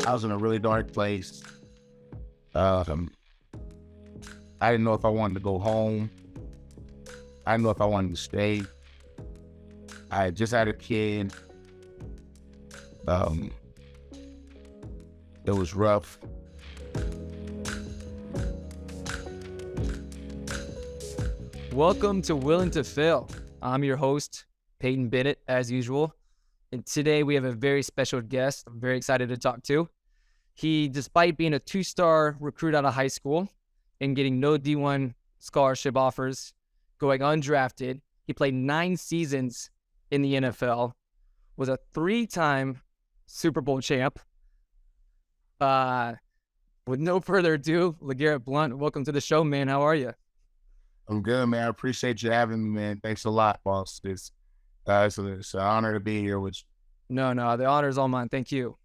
I was in a really dark place. I didn't know if I wanted to go home. I didn't know if I wanted to stay. I had just had a kid. It was rough. Welcome to Willing to Fail. I'm your host, Peyton Bennett, as usual. And today we have a very special guest I'm very excited to talk to. He, despite being a 2-star recruit out of high school and getting no D1 scholarship offers, going undrafted, he played 9 seasons in the NFL, was a 3-time Super Bowl champ. With no further ado, LeGarrette Blount, welcome to the show, man. How are you? I'm good, man. I appreciate you having me, man. Thanks a lot, boss. It's an honor to be here with you. No, the honor is all mine. Thank you.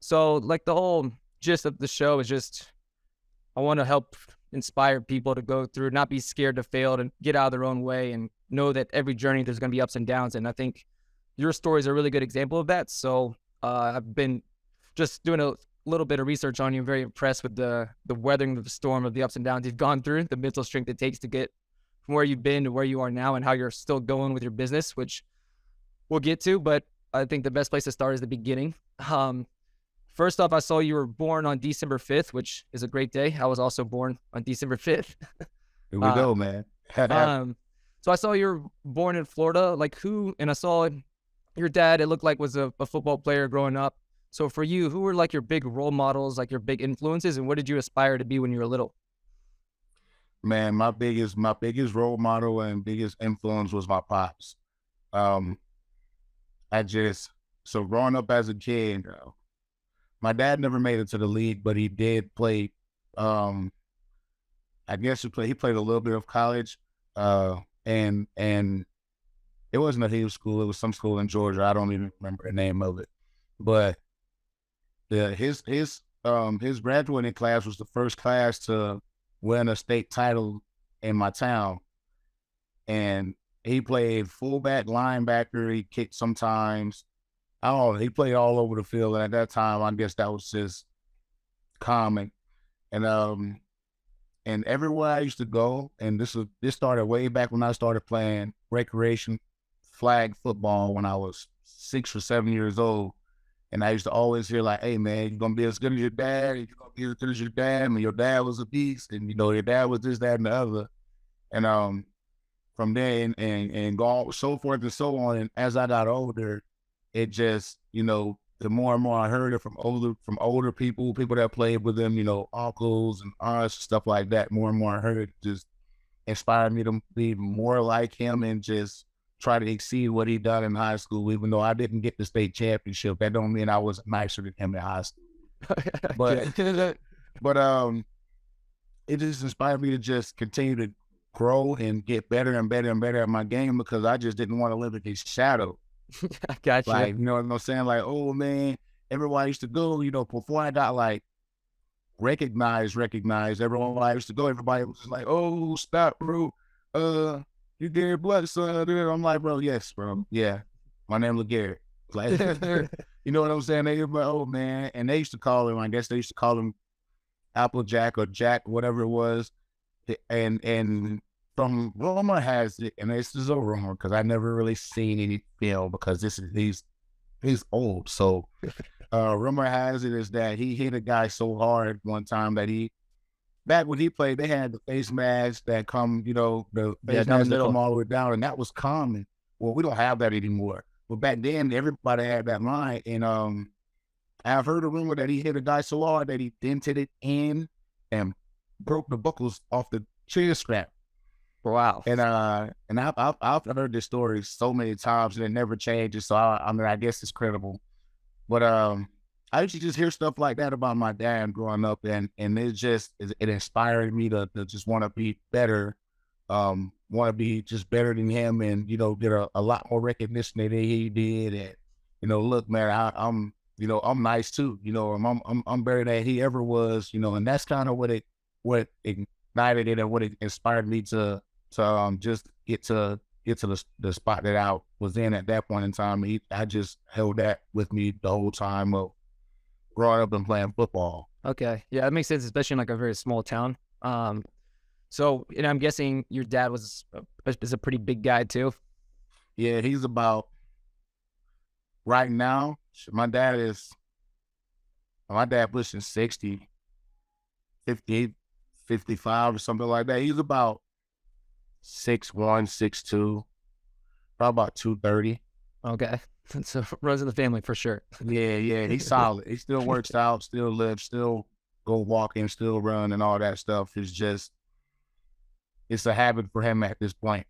So like the whole gist of the show is just, I want to help inspire people to go through, not be scared to fail, and get out of their own way, and know that every journey there's going to be ups and downs. And I think your story is a really good example of that. So I've been just doing a little bit of research on you. I'm very impressed with the weathering of the storm of the ups and downs you've gone through, the mental strength it takes to get from where you've been to where you are now, and how you're still going with your business, which we'll get to. But I think the best place to start is the beginning. First off, I saw you were born on December 5th, which is a great day. I was also born on December 5th. Here we go, man. So I saw you were born in Florida. And I saw your dad, it looked like, was a football player growing up. So for you, who were like your big role models, like your big influences, and what did you aspire to be when you were little? Man, my biggest role model and biggest influence was my pops. So growing up as a kid, my dad never made it to the league, but he did play. I guess he played a little bit of college, and it wasn't a huge school. It was some school in Georgia. I don't even remember the name of it, but his graduating class was the first class to win a state title in my town, and he played fullback, linebacker. He kicked sometimes. I don't know, he played all over the field, and at that time, I guess that was just common. And everywhere I used to go, and this started way back when I started playing recreation flag football when I was 6 or 7 years old. And I used to always hear like, "Hey man, you're gonna be as good as your dad, and you're gonna be as good as your dad, and your dad was a beast, and your dad was this, that, and the other." And from there and go so forth and so on. And as I got older, it just, the more and more I heard it from older people that played with them, uncles and aunts, stuff like that, more and more I heard it just inspired me to be more like him and just try to exceed what he done in high school. Even though I didn't get the state championship, that don't mean I was nicer than him in high school. But it just inspired me to just continue to grow and get better and better and better at my game, because I just didn't want to live in his shadow. I got you. Like, you know what I'm saying? Like, oh man, everyone used to go, before I got like recognized, everyone I used to go, everybody was just like, "Oh, stop, bro. You LeGarrette Blount, son." I'm like, "Bro, yes, bro. Yeah. My name LeGarrette." Like, you know what I'm saying? They were like, "Oh man." And they used to call him, I guess they used to call him Applejack or Jack, whatever it was. And from rumor has it, and this is a rumor because I never really seen any film, because he's old. So rumor has it is that he hit a guy so hard one time that back when he played, they had the face masks that come, the face masks that come all the way down, and that was common. Well, we don't have that anymore. But back then, everybody had that line. And I've heard a rumor that he hit a guy so hard that he dented it in and broke the buckles off the chin strap. Wow. And I've heard this story so many times, and it never changes. So I guess it's credible. But I used to just hear stuff like that about my dad growing up, and it inspired me to just want to be better, want to be just better than him, and get a lot more recognition than he did. And look, man, I'm nice too. I'm better than he ever was. And that's kind of what ignited it and what it inspired me to just get to the spot that I was in at that point in time. I just held that with me the whole time of growing up and playing football. Okay. Yeah, that makes sense, especially in like a very small town. So, and I'm guessing your dad is a pretty big guy too. Yeah, he's about right now. My dad pushing 60, 50, 55 or something like that. He's about 6'1", 6'2", probably about 230. Okay. So runs in the family for sure. Yeah, yeah, he's solid. He still works out, still lives, still go walking, still run, and all that stuff. It's a habit for him at this point.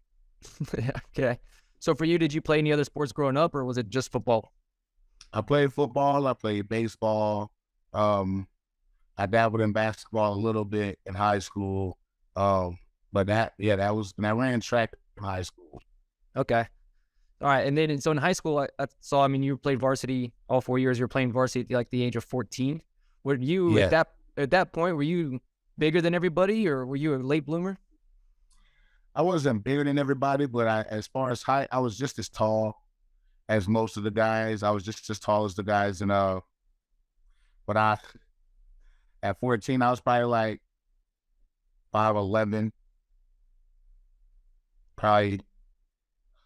Yeah. Okay. So for you, did you play any other sports growing up, or was it just football? I played football. I played baseball. Um, I dabbled in basketball a little bit in high school. But and I ran track in high school. Okay. All right. And then, so in high school, I saw, I mean, you played varsity all 4 years. You were playing varsity at like the age of 14. Were you Yeah, at that point, were you bigger than everybody, or were you a late bloomer? I wasn't bigger than everybody, but as far as height, I was just as tall as most of the guys. I was just as tall as the guys, and but at 14, I was probably like 5'11", probably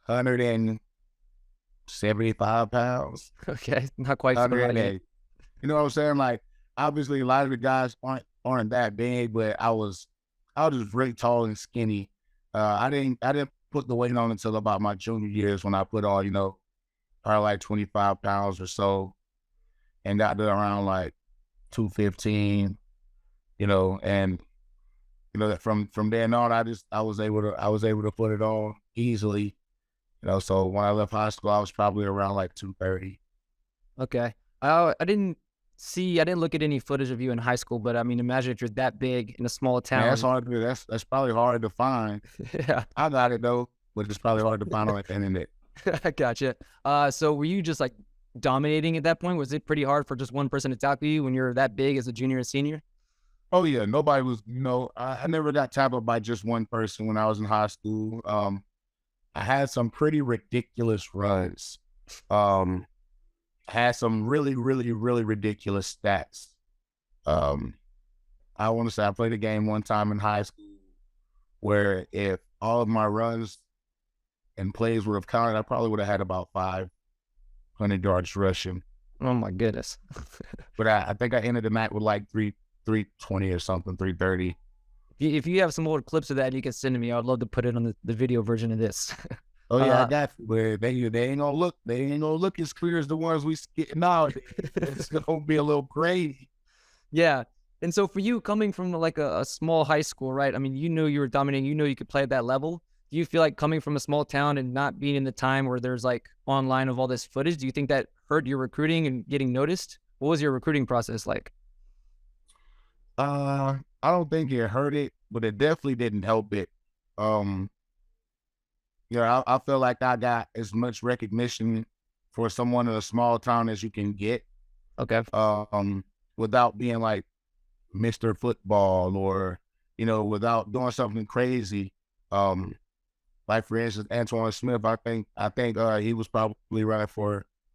175 pounds. Okay. Not quite for the right age. 108. You know what I'm saying? Like, obviously, a lot of the guys aren't that big, but I was just really tall and skinny. I didn't put the weight on until about my junior years when I put on, probably like 25 pounds or so, and got to around like 215. And from then on, I was able to put it on easily. So when I left high school, I was probably around like 230. Okay. I didn't look at any footage of you in high school, but I mean, imagine if you're that big in a small Man, that's town. hard to do. That's probably hard to find. Yeah. I got it though, but it's probably hard to find on the internet. I gotcha. So were you just like dominating at that point? Was it pretty hard for just one person to tackle you when you're that big as a junior and senior? Oh yeah, nobody was. I never got tackled by just one person when I was in high school. I had some pretty ridiculous runs. Um, had some really, really, really ridiculous stats. Um, I want to say I played a game one time in high school where if all of my runs and plays would have counted, I probably would have had about 500 yards rushing. Oh my goodness. But I think I ended the match with like 320 or something, 330. If you have some old clips of that, you can send to me. I would love to put it on the video version of this. Oh yeah, I got you. Where they ain't gonna look as clear as the ones we getting nowadays. It's gonna be a little crazy. Yeah. And so for you coming from like a small high school, right? I mean, you knew you were dominating, you know you could play at that level. Do you feel like coming from a small town and not being in the time where there's like online of all this footage, do you think that hurt your recruiting and getting noticed? What was your recruiting process like? I don't think it hurt it, but it definitely didn't help it. Um, I feel like I got as much recognition for someone in a small town as you can get, Okay. without being like Mr. Football or, without doing something crazy. Like for instance, Antoine Smith, I think he was probably running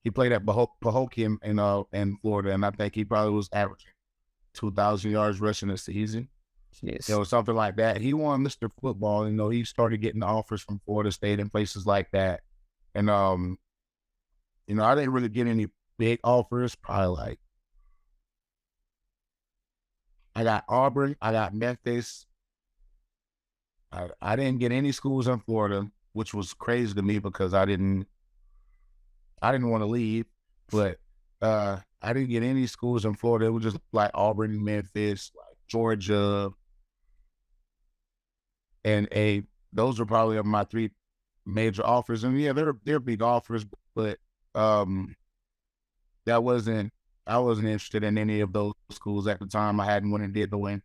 he played at Pahokee in Florida, and I think he probably was averaging 2,000 yards rushing a season. Yes. Something like that. He won Mr. Football. He started getting offers from Florida State and places like that. And I didn't really get any big offers. Probably like I got Auburn, I got Memphis. I didn't get any schools in Florida, which was crazy to me because I didn't want to leave. But I didn't get any schools in Florida. It was just like Auburn, Memphis, like Georgia, and those are probably my three major offers. And yeah, they're big offers, but that wasn't I wasn't interested in any of those schools at the time. I hadn't went and did no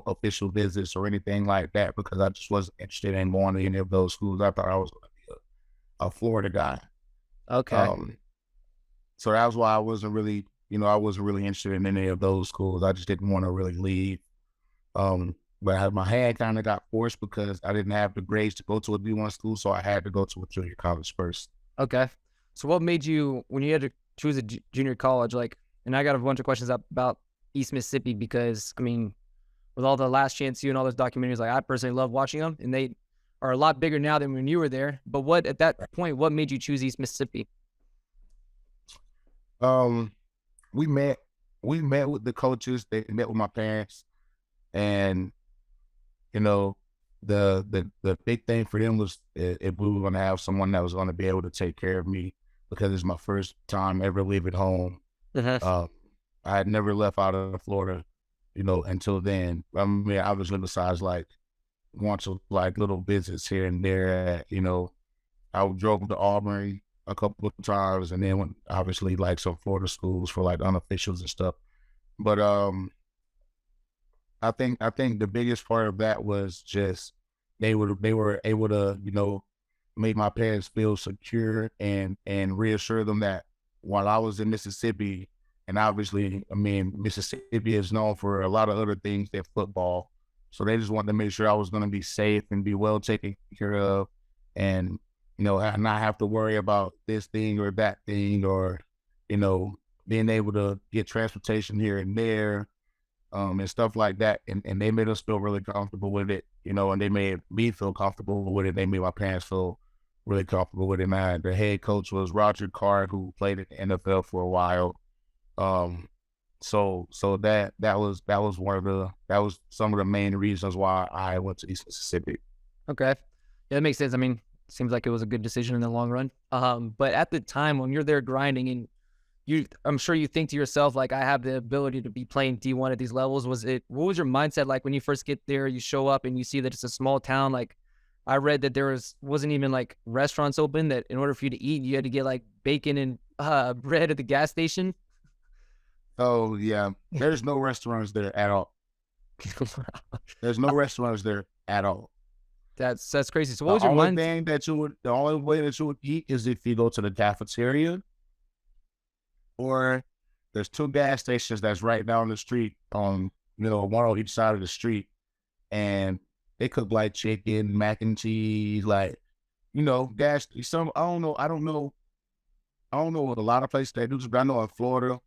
official visits or anything like that because I just wasn't interested in going to any of those schools. I thought I was going to be a Florida guy. Okay. So that was why I wasn't really interested in any of those schools. I just didn't want to really leave. But my hand kind of got forced because I didn't have the grades to go to a D1 school, so I had to go to a junior college first. Okay. So what made you, when you had to choose a junior college, like and I got a bunch of questions about East Mississippi because I mean, with all the Last Chance U and all those documentaries, like I personally love watching them, and they are a lot bigger now than when you were there. But what at that point, what made you choose East Mississippi? Um, we met with the coaches. They met with my parents, and you know, the big thing for them was if we were going to have someone that was going to be able to take care of me because it's my first time ever leaving home. Uh-huh. Uh, I had never left out of Florida, until then. I mean, obviously besides like once or like little visits here and there, I drove to Auburn a couple of times and then went obviously like some Florida schools for like unofficials and stuff. But I think the biggest part of that was just they were able to, make my parents feel secure and reassure them that while I was in Mississippi, and obviously, I mean, Mississippi is known for a lot of other things than football. So they just wanted to make sure I was going to be safe and be well taken care of, and not have to worry about this thing or that thing, or being able to get transportation here and there, and stuff like that. And they made us feel really comfortable with it, and they made me feel comfortable with it. They made my parents feel really comfortable with it. And the head coach was Roger Carr, who played in the NFL for a while. So that was some of the main reasons why I went to East Mississippi. Okay, yeah, that makes sense. I mean, seems like it was a good decision in the long run. But at the time when you're there grinding and I'm sure you think to yourself, like, I have the ability to be playing D1 at these levels. What was your mindset like when you first get there, you show up and you see that it's a small town? Like, I read that wasn't even like restaurants open, that in order for you to eat, you had to get like bacon and bread at the gas station. Oh yeah, there's no restaurants there at all. There's no restaurants there at all. That's crazy. So what was your mind? The only way that you would eat is if you go to the cafeteria, or there's two gas stations that's right down the street one on each side of the street, and they cook like chicken, mac and cheese, like, gas. I don't know what a lot of places they do, but I know in Florida,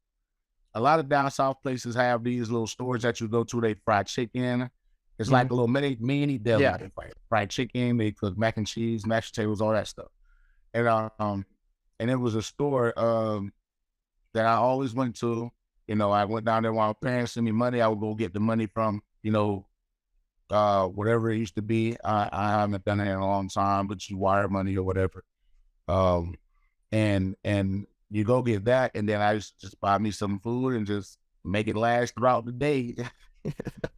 a lot of down south places have these little stores that you go to. They fry chicken. It's like a little mini deli. Yeah. They fried chicken. They cook mac and cheese, mashed potatoes, all that stuff. And it was a store that I always went to. I went down there while my parents sent me money. I would go get the money from whatever it used to be. I haven't done it in a long time, but you wire money or whatever. And you go get that, and then I used to just buy me some food and just make it last throughout the day.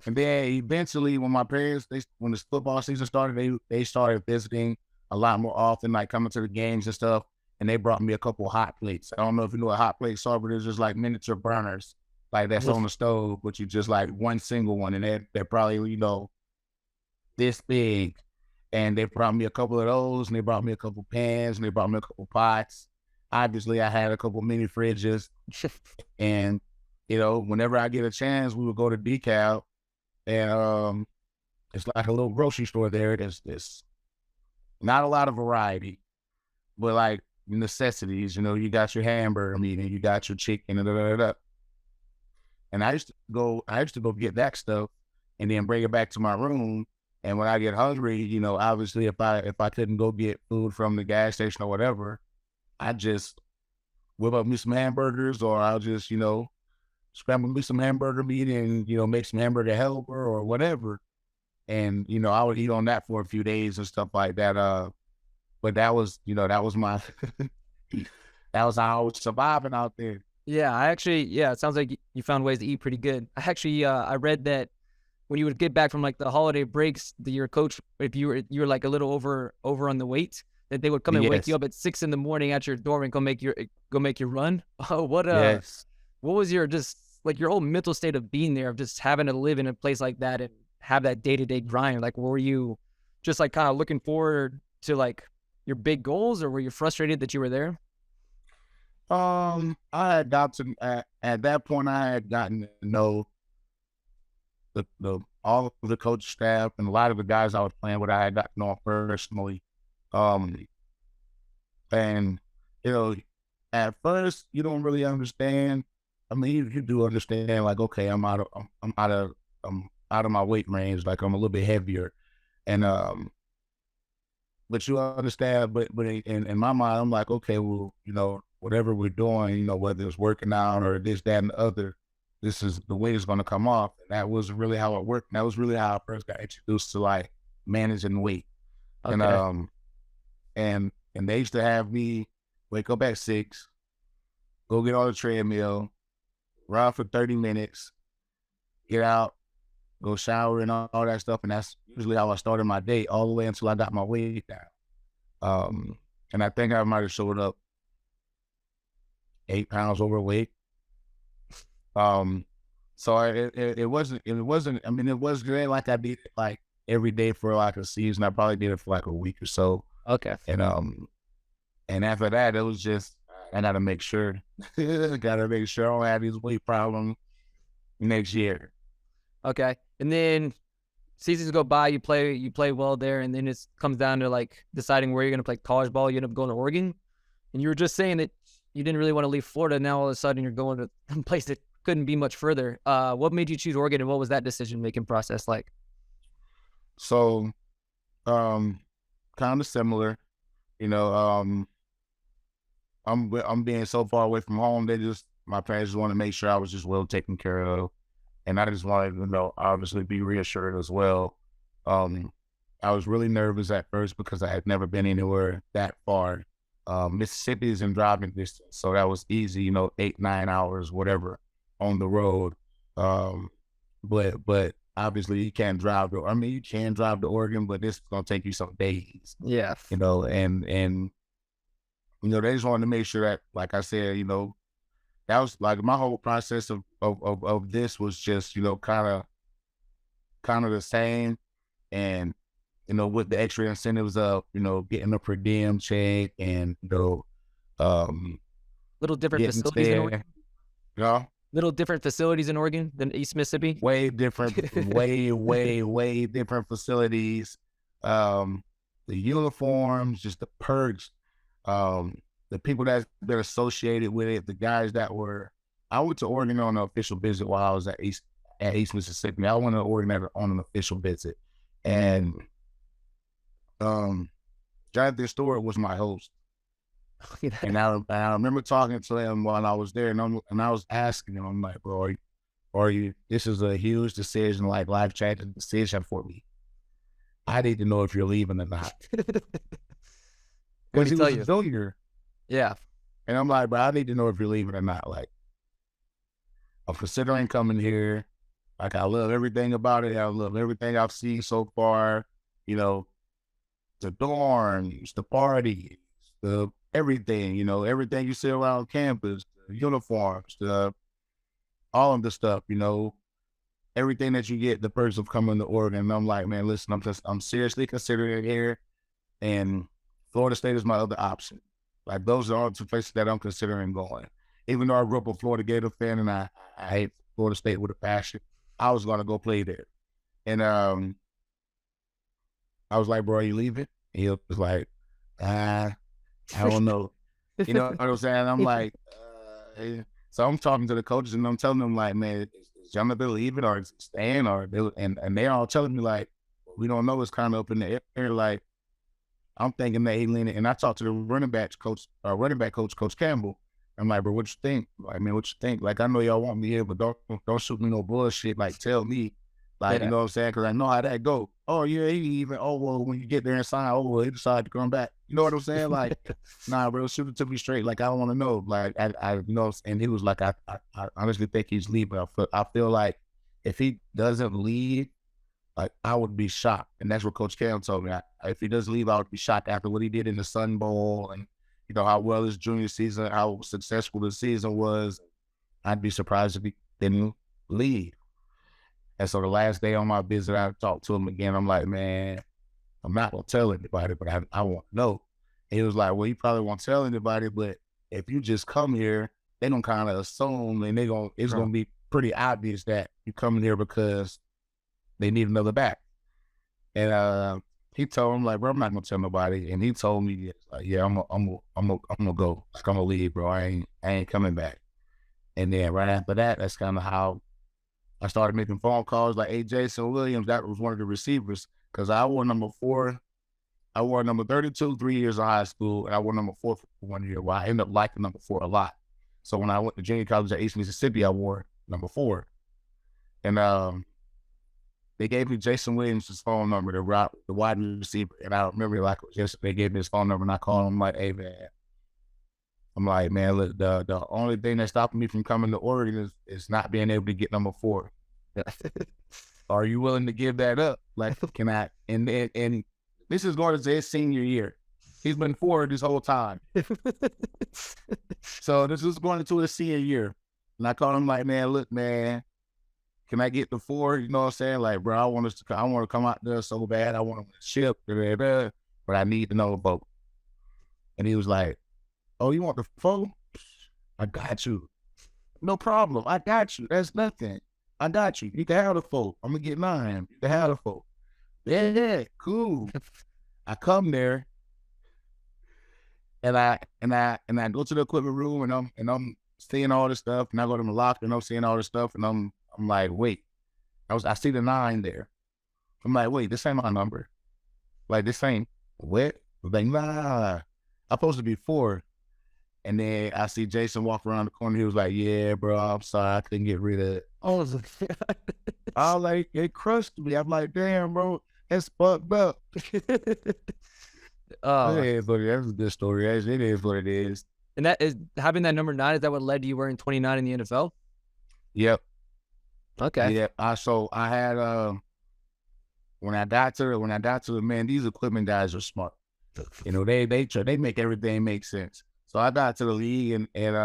And then eventually, when my parents, when the football season started, they started visiting a lot more often, like coming to the games and stuff. And they brought me a couple hot plates. I don't know if you know what hot plates are, but it's just like miniature burners, like that's on the stove, but you just like one single one, and they're probably this big. And they brought me a couple of those, and they brought me a couple pans, and they brought me a couple pots. Obviously, I had a couple mini fridges, and whenever I get a chance, we would go to DeKalb, and it's like a little grocery store there. There's not a lot of variety, but like necessities. You got your hamburger meat, and you got your chicken, and And I used to go get that stuff, and then bring it back to my room. And when I get hungry, obviously if I couldn't go get food from the gas station or whatever, I just whip up me some hamburgers, or I'll just, scramble me some hamburger meat and, make some hamburger helper or whatever. And, I would eat on that for a few days and stuff like that. But that was my, that was how I was surviving out there. Yeah, it sounds like you found ways to eat pretty good. I read that when you would get back from like the holiday breaks, your coach, if you were like a little over on the weight, that they would come and wake you up at 6 a.m. at your dorm and go make your run. Oh, what was your just like your whole mental state of being there, of just having to live in a place like that and have that day-to-day grind? Like, were you just like kind of looking forward to like your big goals, or were you frustrated that you were there? I had gotten at that point. I had gotten to know the all of the coach staff and a lot of the guys I was playing with. I had gotten to know personally. And at first you don't really understand I mean, you do understand, like, okay, I'm out of my weight range, like I'm a little bit heavier, and but you understand, but in my mind, I'm like, okay, well, whatever we're doing, whether it's working out or this, that, and the other, this is the way it's going to come off. And that was really how it worked. And that was really how I first got introduced to like managing weight. And Okay. and they used to have me wake up at 6, go get on the treadmill, run for 30 minutes, get out, go shower and all that stuff. And that's usually how I started my day all the way until I got my weight down. And I think I might have showed up 8 pounds overweight. So it wasn't, I mean, it was great. Like I did it like every day for like a season. I probably did it for like a week or so. Okay. And after that, it was just, I gotta make sure, I don't have these weight problems next year. Okay. And then seasons go by, you play well there, and then it comes down to like deciding where you're going to play college ball. You end up going to Oregon, and you were just saying that you didn't really want to leave Florida. Now all of a sudden you're going to a place that couldn't be much further. What made you choose Oregon, and what was that decision-making process like? So, kind of similar, you know, I'm being so far away from home. My parents just want to make sure I was just well taken care of. And I just wanted to, obviously be reassured as well. I was really nervous at first because I had never been anywhere that far. Mississippi is in driving distance, so that was easy, 8, 9 hours, whatever, on the road. But obviously you can't drive you can drive to Oregon, but this is gonna take you some days. Yeah. And they just wanted to make sure that, like I said, that was like my whole process of this was just, kind of the same. And, with the extra incentives of, getting a per diem check and, Little different getting facilities in Oregon. staying, you know, Little different facilities in Oregon than East Mississippi. way different, way different facilities. The uniforms, just the perks, the people that's been associated with it, the guys I went to Oregon on an official visit while I was at East Mississippi. I went to Oregon on an official visit, and Jonathan Stewart was my host. And I remember talking to him while I was there, and I was asking him, I'm like, bro, this is a huge decision, like life-changing decision for me. I need to know if you're leaving or not. Because he was a junior. Yeah. And I'm like, bro, I need to know if you're leaving or not. Like, I'm considering coming here. Like, I love everything about it. I love everything I've seen so far. The dorms, the parties, the everything, everything you see around campus, the uniforms, all of the stuff, everything that you get, the perks of coming to Oregon. And I'm like, man, listen, I'm seriously considering it here. And Florida State is my other option. Like, those are all 2 places that I'm considering going. Even though I grew up a Florida Gator fan and I hate Florida State with a passion, I was going to go play there. And I was like, bro, are you leaving? And he was like, I don't know. You know what I'm saying? I'm like, so I'm talking to the coaches and I'm telling them like, man, is Jonathan leaving or is he staying? And they're all telling me like, we don't know. It's kind of up in the air. Like, I'm thinking that he leaning, and I talked to the running back coach, Coach Campbell. I'm like, bro, what you think? Like, man, what you think? Like, I know y'all want me here, but don't shoot me no bullshit. Like, tell me, like, you know what I'm saying? Because I know how that go. Oh yeah, he even. Oh well, when you get there and sign, oh well, he decided to come back. You know what I'm saying? Like, nah, bro, shoot it to me straight. Like, I don't want to know. Like, I and he was like, I honestly think he's leaving. I feel like if he doesn't leave, like, I would be shocked. And that's what Coach Cam told me. If he does leave, I would be shocked after what he did in the Sun Bowl and, how well his junior season, how successful the season was. I'd be surprised if he didn't leave. And so the last day on my visit, I talked to him again. I'm like, man, I'm not going to tell anybody, but I want to know. And he was like, well, you probably won't tell anybody, but if you just come here, they don't kind of assume, and it's going to be pretty obvious that you coming here because they need another back. And he told him, like, bro, I'm not gonna tell nobody. And he told me, like, yeah, I'm gonna go. Like, I'm gonna leave, bro. I ain't coming back. And then right after that, that's kind of how I started making phone calls. Like, hey, Jason Williams, that was one of the receivers, because I wore number 4. I wore number 32 3 years of high school, and I wore number 4 for 1 year. Well, I ended up liking number 4 a lot. So when I went to junior college at East Mississippi, I wore number 4. And they gave me Jason Williams' phone number, the wide receiver. And I remember, like, they gave me his phone number, and I called him. I'm like, hey, man. I'm like, man, look, the only thing that's stopping me from coming to Oregon is not being able to get number 4. Are you willing to give that up? Like, can I? And this is going to his senior year. He's been 4 this whole time. So this is going into his senior year. And I called him like, man, look, man, can I get the 4? You know what I'm saying? Like, bro, I want to come out there so bad. I want to ship, but I need to know about. And he was like, oh, you want the 4? I got you. No problem. I got you. That's nothing. I got you. You can have the 4. I'm gonna get mine. You can have the 4. Yeah, cool. I come there, and I go to the equipment room, and I'm seeing all this stuff, and I go to the locker, and I'm seeing all this stuff, and I'm like, wait, I see the 9 there. I'm like, wait, this ain't my number. Like, this ain't what? I'm like, nah, I'm supposed to be 4. And then I see Jason walk around the corner. He was like, yeah, bro, I'm sorry. I couldn't get rid of it. I was like, it crushed me. I'm like, damn, bro, that's fucked up. Oh, It is what it is. That's a good story. It is what it is. and that is having that number 9. Is that what led to you wearing 29 in the NFL? Yep. Okay. Yep. I had, when I got to the, man, these equipment guys are smart. You know, they make everything make sense. So I got to the league, and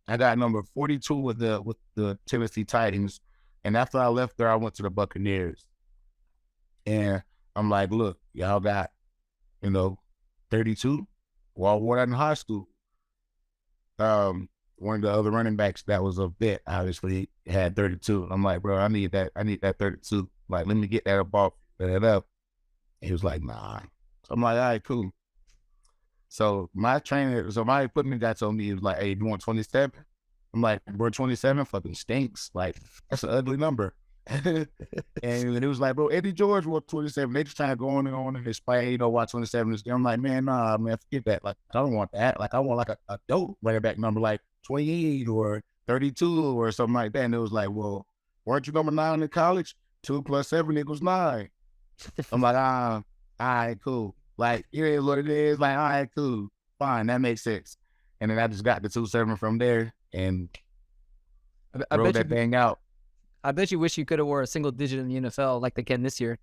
I got number 42 with the Tennessee Titans. And after I left there, I went to the Buccaneers. And I'm like, look, y'all got, 32. Well, I wore that in high school. One of the other running backs that was a vet, obviously, had 32. I'm like, bro, I need that 32. Like, let me get that up. And he was like, nah. So I'm like, all right, cool. So my equipment guy told me, he was like, hey, you want 27? I'm like, bro, 27 fucking stinks. Like, that's an ugly number. And it was like, bro, Eddie George wore 27. They just trying to go on and explain, why 27 is. I'm like, man, nah, man, forget that. Like, I don't want that. Like, I want like a dope running back number, like 28 or 32 or something like that. And it was like, well, weren't you number 9 in college? 2 + 7 = 9. I'm like, all right, cool. Like, it is what it is. Like, all right, cool. Fine, that makes sense. And then I just got the 27 from there and rolled that thing out. I bet you wish you could have wore a single digit in the NFL like they can this year.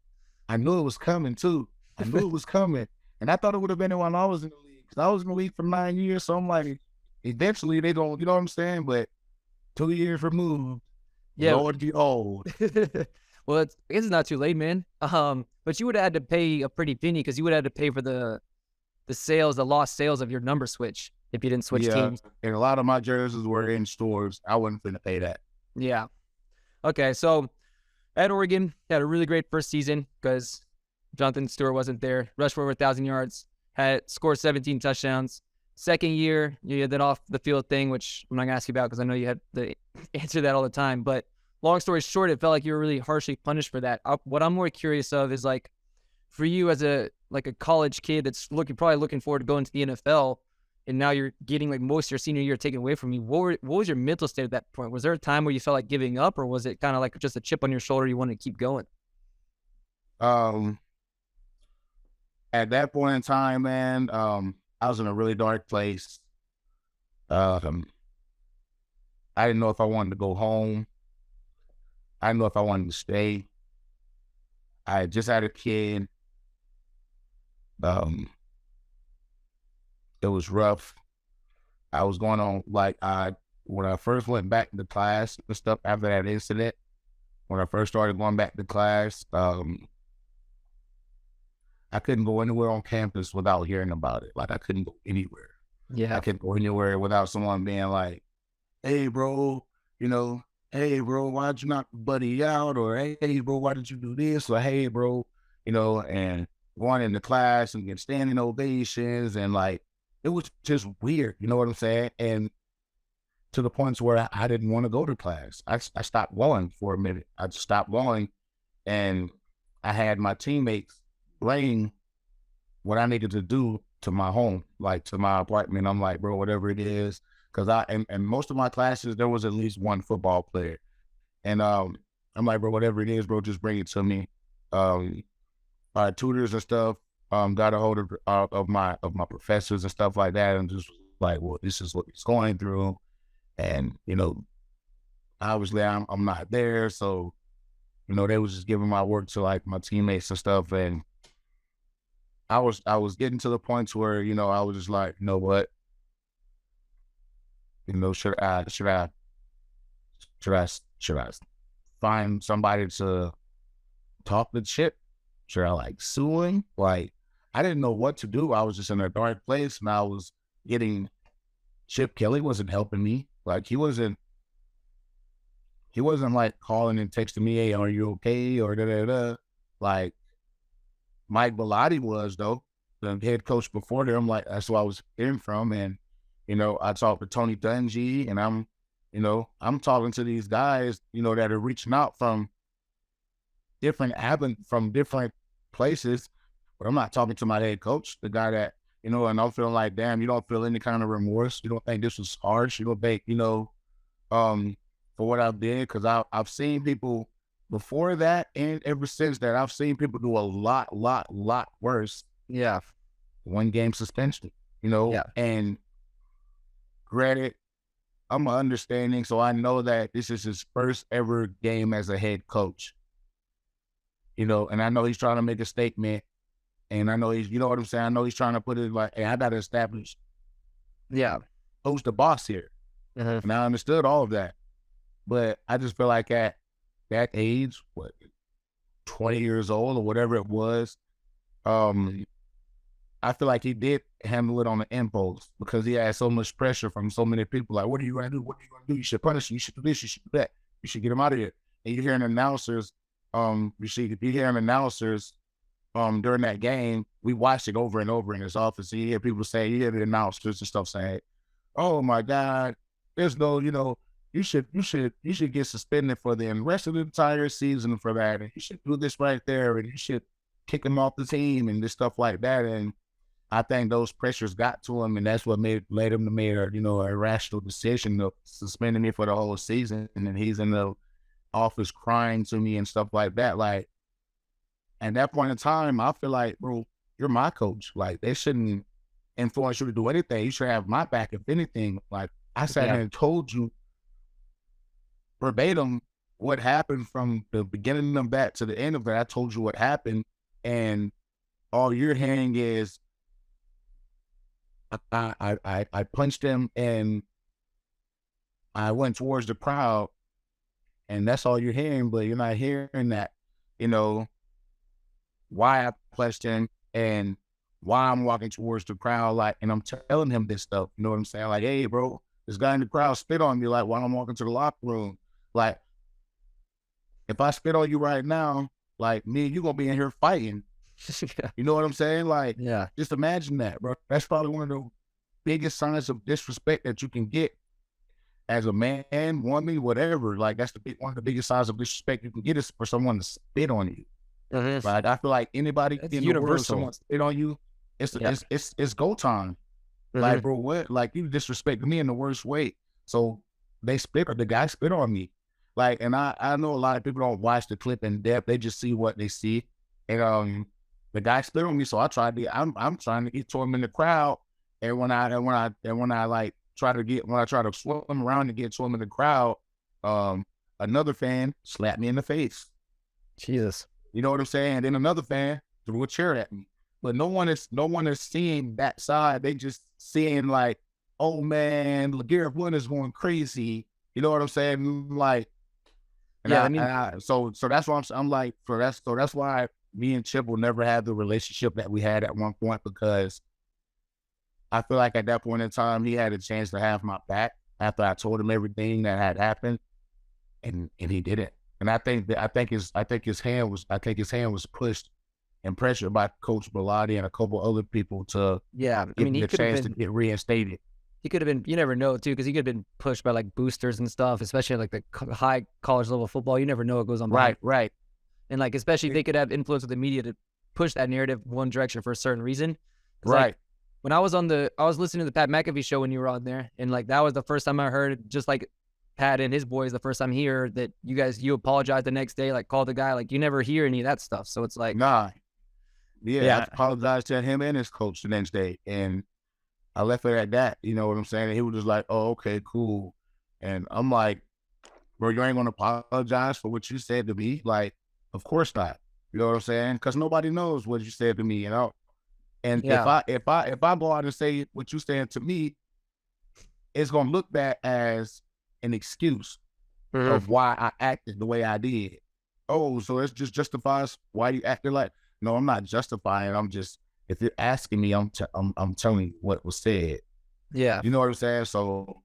I knew it was coming, too. I knew it was coming. And I thought it would have been when I was in the league. Because I was in the league for 9 years. So I'm like, eventually they don't, you know what I'm saying? But 2 years removed, yeah. Lord be old. Well, I guess it's not too late, man. But you would have had to pay a pretty penny because you would have had to pay for the lost sales of your number switch if you didn't switch teams. And a lot of my jerseys were in stores. I wasn't going to pay that. Yeah. Okay, so at Oregon, had a really great first season because Jonathan Stewart wasn't there. Rushed for over 1,000 yards, scored 17 touchdowns. Second year, you had that off the field thing, which I'm not going to ask you about because I know you had to answer that all the time. But long story short, it felt like you were really harshly punished for that. What I'm more curious of is, like, for you as a college kid that's probably looking forward to going to the NFL, and now you're getting like most of your senior year taken away from you. What was your mental state at that point? Was there a time where you felt like giving up, or was it kind of like just a chip on your shoulder you wanted to keep going? At that point in time, man, I was in a really dark place. I didn't know if I wanted to go home. I didn't know if I wanted to stay. I had just had a kid. It was rough. I was going on, like, when I first went back to class and stuff after that incident, when I first started going back to class, I couldn't go anywhere on campus without hearing about it. Like, I couldn't go anywhere. Yeah. I couldn't go anywhere without someone being like, hey, bro, hey, bro, why'd you knock buddy out? Or, hey, bro, why did you do this? Or, hey, bro, and going into class and getting standing ovations. And, like, it was just weird. You know what I'm saying? And to the points where I didn't want to go to class. I stopped going for a minute. I just stopped going, and I had my teammates bring what I needed to do to my home, like to my apartment. I'm like, bro, whatever it is, because and most of my classes there was at least one football player, and I'm like, bro, whatever it is, bro, just bring it to me. My tutors and stuff got a hold of my professors and stuff like that, and just like, well, this is what he's going through, and obviously I'm not there, so they was just giving my work to like my teammates and stuff, and I was getting to the points where I was just like, you know what, should I find somebody to talk to Chip? Should I like sue him? Like, I didn't know what to do. I was just in a dark place, and I was getting Chip Kelly wasn't helping me. Like, he wasn't like calling and texting me, hey, are you okay? Or da-da-da. Like, Mike Bellotti was, though, the head coach before there. I'm like, that's who I was hearing from. And, I talked to Tony Dungy, and I'm talking to these guys, that are reaching out from different places, but I'm not talking to my head coach, the guy that, and I'm feeling like, damn, you don't feel any kind of remorse. You don't think this was harsh. You don't think, for what I did, because I've seen people before that and ever since that, I've seen people do a lot worse. Yeah. 1 game suspension, Yeah. And granted, I'm understanding, so I know that this is his first ever game as a head coach. And I know he's trying to make a statement, and I know he's, you know what I'm saying? I know he's trying to put it like, hey, I got to establish who's the boss here. And I understood all of that. But I just feel like at that age, 20 years old or whatever it was, I feel like he did handle it on the impulse because he had so much pressure from so many people. Like, what are you going to do? What are you going to do? You should punish him. You should do this. You should do that. You should get him out of here. And you're hearing announcers, during that game, we watched it over and over in his office. You hear people say, you hear the announcers and stuff saying, oh my God, there's no, you should get suspended for the rest of the entire season for that. And you should do this right there. And you should kick him off the team and this stuff like that. And I think those pressures got to him, and that's what led him to make a rational decision of suspending me for the whole season. And then he's in the office crying to me and stuff like that. Like, at that point in time, I feel like, bro, you're my coach. Like, they shouldn't influence you to do anything. You should have my back, if anything. Like, I sat here and told you verbatim what happened from the beginning of that to the end of that. I told you what happened, and all you're hearing is, I punched him and I went towards the crowd, and that's all you're hearing, but you're not hearing that, why I punched him and why I'm walking towards the crowd, like, and I'm telling him this stuff, you know what I'm saying? Like, hey, bro, this guy in the crowd spit on me, like, while I'm walking to the locker room. Like, if I spit on you right now, like, me and you gonna be in here fighting. You know what I'm saying? Like, just imagine that, bro. That's probably one of the biggest signs of disrespect that you can get as a man, woman, whatever. Like, that's one of the biggest signs of disrespect you can get is for someone to spit on you. Like, I feel like anybody in the world, someone spit on you, it's go time. Like, bro, what? Like, you disrespect me in the worst way. So the guy spit on me. Like, and I know a lot of people don't watch the clip in depth. They just see what they see. And the guy spit on me, so I'm trying to get to him in the crowd. And when I try to swim around and get to him in the crowd, another fan slapped me in the face. Jesus. You know what I'm saying? And then another fan threw a chair at me. But no one is seeing that side. They just seeing like, oh man, LeGarrette Blount is going crazy. You know what I'm saying? Like, so that's why I'm like, that's why me and Chip will never have the relationship that we had at one point, because I feel like at that point in time, he had a chance to have my back after I told him everything that had happened, and he didn't. And I think his hand was pushed and pressured by Coach Bellotti and a couple other people to give him the chance to get reinstated. he could have been. You never know too, because he could have been pushed by like boosters and stuff, especially like the high college level football. You never know what goes on behind. Right. And like especially if they could have influence with the media to push that narrative one direction for a certain reason. Like, when I was listening to the Pat McAfee show when you were on there, and like that was the first time I heard, just like Pat and his boys, the first time he heard that you apologized the next day, like called the guy, like you never hear any of that stuff. So it's like, Nah. Yeah. I apologized to him and his coach the next day, and I left it at that. You know what I'm saying? And he was just like, "Oh, okay, cool." And I'm like, "Bro, you ain't gonna apologize for what you said to me? Like, of course not. You know what I'm saying? Because nobody knows what you said to me, you know. And Yeah. if I go out and say what you saying to me, it's gonna look bad as an excuse of why I acted the way I did. Oh, so it's just justifies why you acted like. No, I'm not justifying. I'm just, if you're asking me, I'm telling you what was said. Yeah. You know what I'm saying? So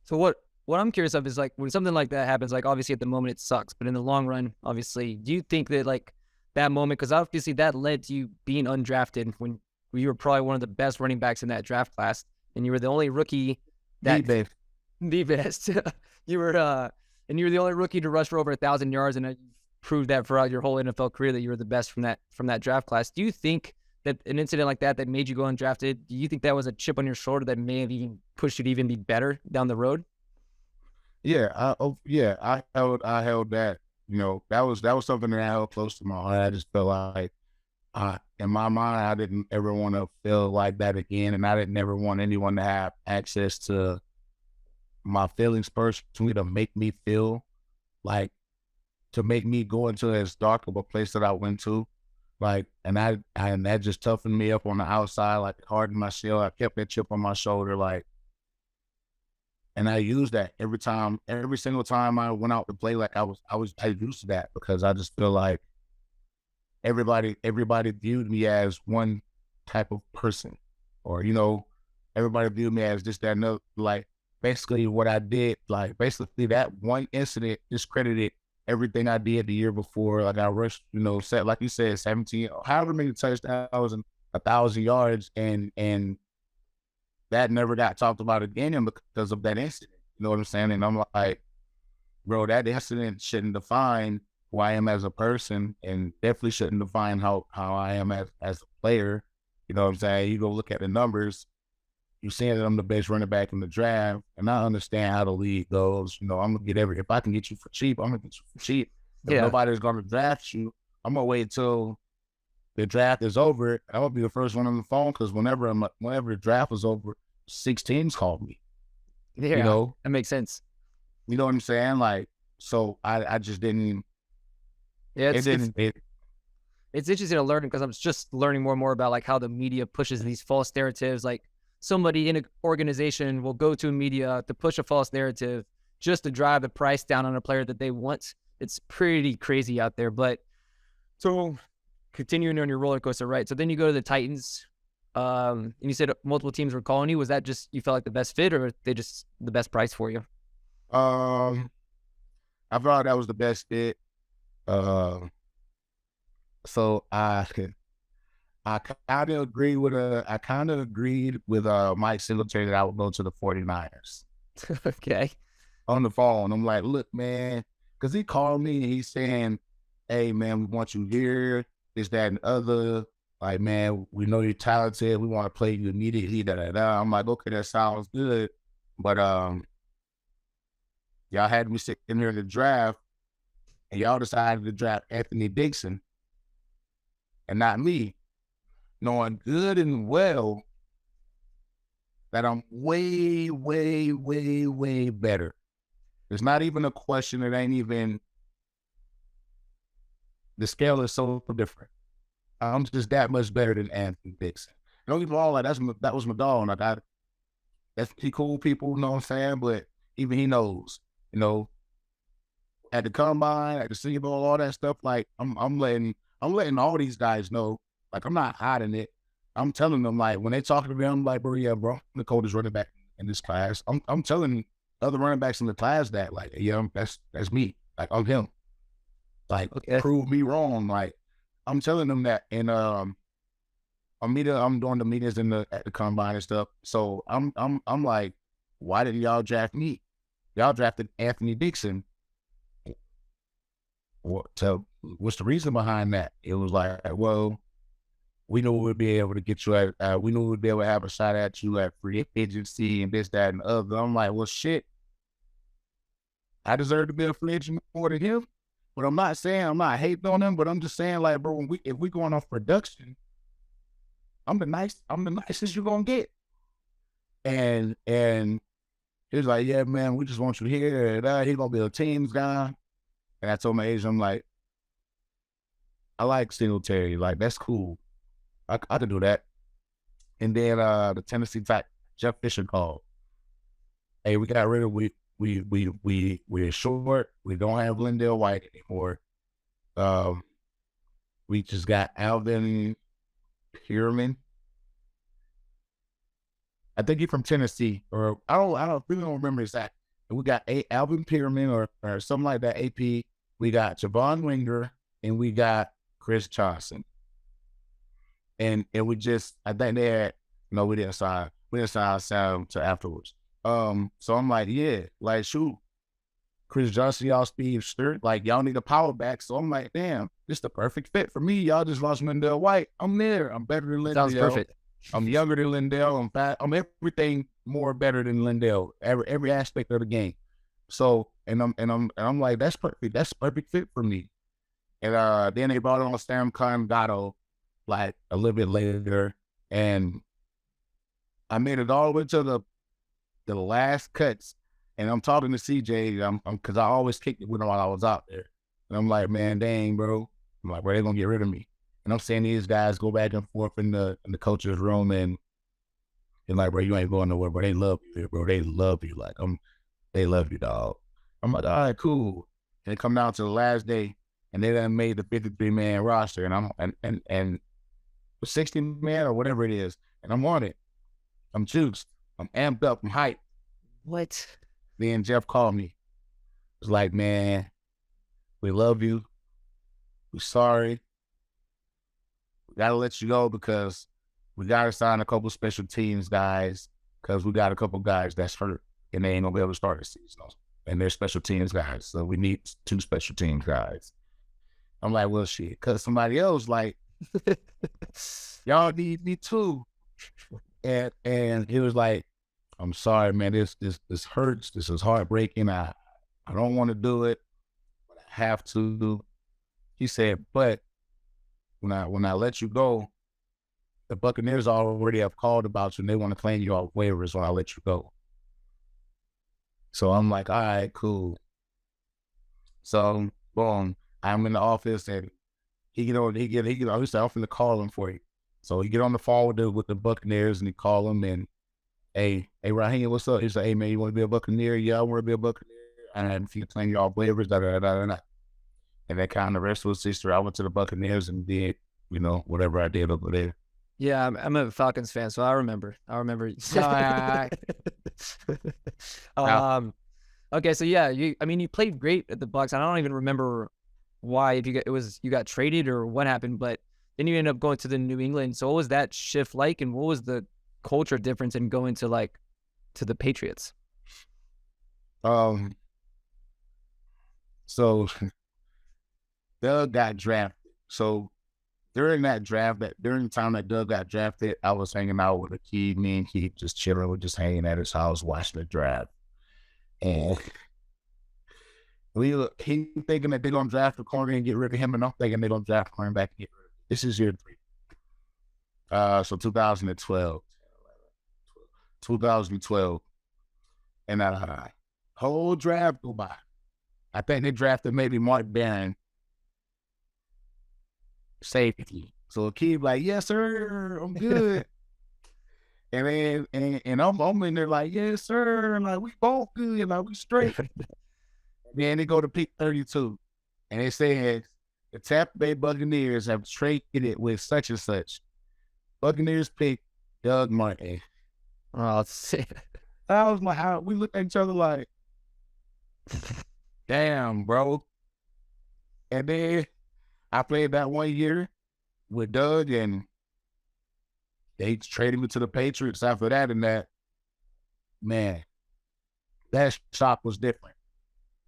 So what I'm curious of is like when something like that happens, like obviously at the moment it sucks, but in the long run, obviously, do you think that like that moment, because obviously that led to you being undrafted when you were probably one of the best running backs in that draft class, and you were the only rookie that the best. You were and you were the only rookie to rush for over 1,000 yards, and you proved that throughout your whole NFL career that you were the best from that draft class. Do you think that an incident like that made you go undrafted, do you think that was a chip on your shoulder that may have even pushed you to even be better down the road? yeah, I held that. You know, that was something that I held close to my heart. I just felt like, in my mind, I didn't ever want to feel like that again, and I didn't ever want anyone to have access to my feelings personally to make me feel like, to make me go into as dark of a place that I went to. Like, and that just toughened me up on the outside, like hardened my shell. I kept that chip on my shoulder, like, and I used that every single time I went out to play. Like I used that because I just feel like everybody viewed me as one type of person, or everybody viewed me as this, that, and other. Like basically what I did, like basically that one incident discredited everything I did the year before. Like I rushed, set like you said, 17, however many touchdowns and 1,000 yards, and that never got talked about again because of that incident. You know what I'm saying? And I'm like, bro, that incident shouldn't define who I am as a person, and definitely shouldn't define how I am as a player. You know what I'm saying? You go look at the numbers, you're saying that I'm the best running back in the draft, and I understand how the league goes. I'm gonna get if I can get you for cheap, I'm gonna get you for cheap. If nobody's gonna draft you, I'm gonna wait till the draft is over. I will be the first one on the phone, because whenever the draft was over, 6 teams called me. Yeah, that makes sense. You know what I'm saying? Like, so I just didn't. Yeah, it's interesting to learn, because I'm just learning more and more about like how the media pushes these false narratives. Like somebody in an organization will go to media to push a false narrative just to drive the price down on a player that they want. It's pretty crazy out there. But so continuing on your roller coaster, right? So then you go to the Titans, and you said multiple teams were calling you. Was that just you felt like the best fit, or they just the best price for you? I thought that was the best fit. So I kind of agreed with Mike Singletary that I would go to the 49ers. Okay. On the phone, I'm like, look, man, because he called me and he's saying, hey, man, we want you here, this, that, and other. Like, man, we know you're talented. We want to play you immediately. Da, da, da. I'm like, okay, that sounds good. But y'all had me sitting here in the draft, and y'all decided to draft Anthony Dixon and not me, knowing good and well that I'm way, way, way, way better. There's not even a question. It ain't even, the scale is so different. I'm just that much better than Anthony Dixon. Don't get me wrong, like that was my dog. Like he cool people, you know what I'm saying? But even he knows, at the combine, at the Senior Bowl, all that stuff. Like I'm letting all these guys know. Like I'm not hiding it. I'm telling them, like when they talking to me, I'm like, bro, yeah, bro, I'm the coldest running back in this class. I'm telling other running backs in the class that, like, yeah, that's me. Like I'm him. Like prove me wrong. Like I'm telling them that, and I'm doing the meetings at the combine and stuff. So I'm like, why didn't y'all draft me? Y'all drafted Anthony Dixon. What's the reason behind that? It was like, well, we knew we'd be able to get you at, we knew we'd be able to have a shot at you at free agency and this, that, and the other. I'm like, well, shit, I deserve to be a free agent more than him. But I'm not saying I'm not hating on him, but I'm just saying, like, bro, if we going off production, I'm the nicest you're gonna get. And he was like, yeah, man, we just want you here. He's gonna be a teams guy. And I told my agent, I'm like, I like Singletary, like that's cool. I could do that. And then the Tennessee Titans, Jeff Fisher called. Hey, we got rid of we're short. We don't have Lindell White anymore. We just got Alvin Pierman. I think he's from Tennessee, or I really don't remember exactly. We got Alvin Pierman or something like that. AP. We got Javon Winger and we got Chris Johnson. And we just, I think they had, no, we didn't sign Sam to afterwards. So I'm like, yeah, like shoot, Chris Johnson, y'all speed stir, like y'all need a power back. So I'm like, damn, this is the perfect fit for me. Y'all just lost Lindell White. I'm there. I'm better than Lindell. Sounds perfect. I'm younger than Lindell. I'm fat. I'm everything more better than Lindell. Every aspect of the game. So and I'm like, that's perfect. That's perfect fit for me. And then they brought on Sam Gatto like a little bit later, and I made it all the way to the last cuts. And I'm talking to CJ, because I always kicked it with him while I was out there. And I'm like, man, dang, bro. I'm like, bro, they're gonna get rid of me. And I'm seeing these guys go back and forth in the coach's room, and like, bro, you ain't going nowhere, bro. They love you here, bro. They love you. Like, they love you, dog. I'm like, all right, cool. And it come down to the last day, and they done made the 53-man roster, and 60-man or whatever it is, and I'm on it. I'm juiced. I'm amped up. I'm hyped. What? Then Jeff called me. It was like, man, we love you. We're sorry. We got to let you go because we got to sign a couple special teams guys because we got a couple guys that's hurt and they ain't going to be able to start the season. And they're special teams guys. So we need 2 special teams guys. I'm like, well, shit, because somebody else, like, y'all need me too. And he was like, I'm sorry, man, this hurts. This is heartbreaking. I don't want to do it, but I have to. He said, but when I let you go, the Buccaneers already have called about you and they want to claim you off waivers when I let you go. So I'm like, all right, cool. So boom, I'm in the office and he said, I'm finna call him for you. So he get on the phone with the Buccaneers and he call him and, hey, Raheem, what's up? He said, hey, man, you want to be a Buccaneer? Yeah, I want to be a Buccaneer. And if you can claim your waivers, da. And that kind of rest was history. I went to the Buccaneers and did, whatever I did over there. Yeah, I'm a Falcons fan, so I remember. Okay, so yeah, you played great at the Bucs. I don't even remember why, if you got traded or what happened, but then you ended up going to the New England. So what was that shift like, and what was the culture difference in going to the Patriots? So Doug got drafted. So during the time that Doug got drafted, I was hanging out with a kid, me and Keith just chilling. We're just hanging at his house watching the draft. And he thinking that they're gonna draft a corner and get rid of him, and I'm thinking they're gonna draft a cornerback and get rid of him. This is year 3. So 2012. And whole draft go by. I think they drafted maybe Mark Barron, safety. So Keith like, yes, sir, I'm good. and I'm in there like, yes, sir. And like, we both good, like we straight. Then they go to pick 32. And they said the Tampa Bay Buccaneers have traded it with such and such. Buccaneers pick Doug Martin. Oh, I was like, we looked at each other like, damn, bro. And then I played that 1 year with Doug, and they traded me to the Patriots after that, and man, that shock was different.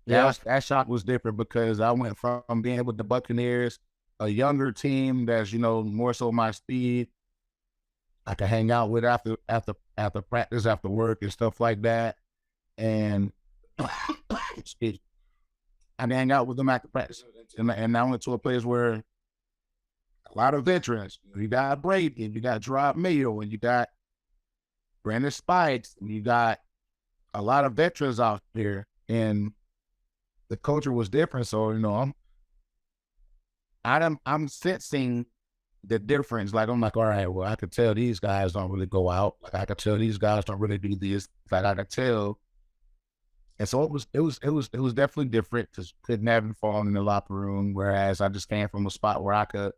Yeah. That shock was different because I went from being with the Buccaneers, a younger team that's, more so my speed. I could hang out with after practice, after work and stuff like that. And excuse me, I could hang out with them after practice. And I went to a place where a lot of veterans. You got Brady, and you got Rob Mayo, and you got Brandon Spikes, and you got a lot of veterans out there. And the culture was different. So, I'm sensing the difference. Like, I'm like, all right, well, I could tell these guys don't really go out. Like, I could tell these guys don't really do this. Like, I could tell. And so it was definitely different because couldn't have been falling in the locker room. Whereas I just came from a spot where I could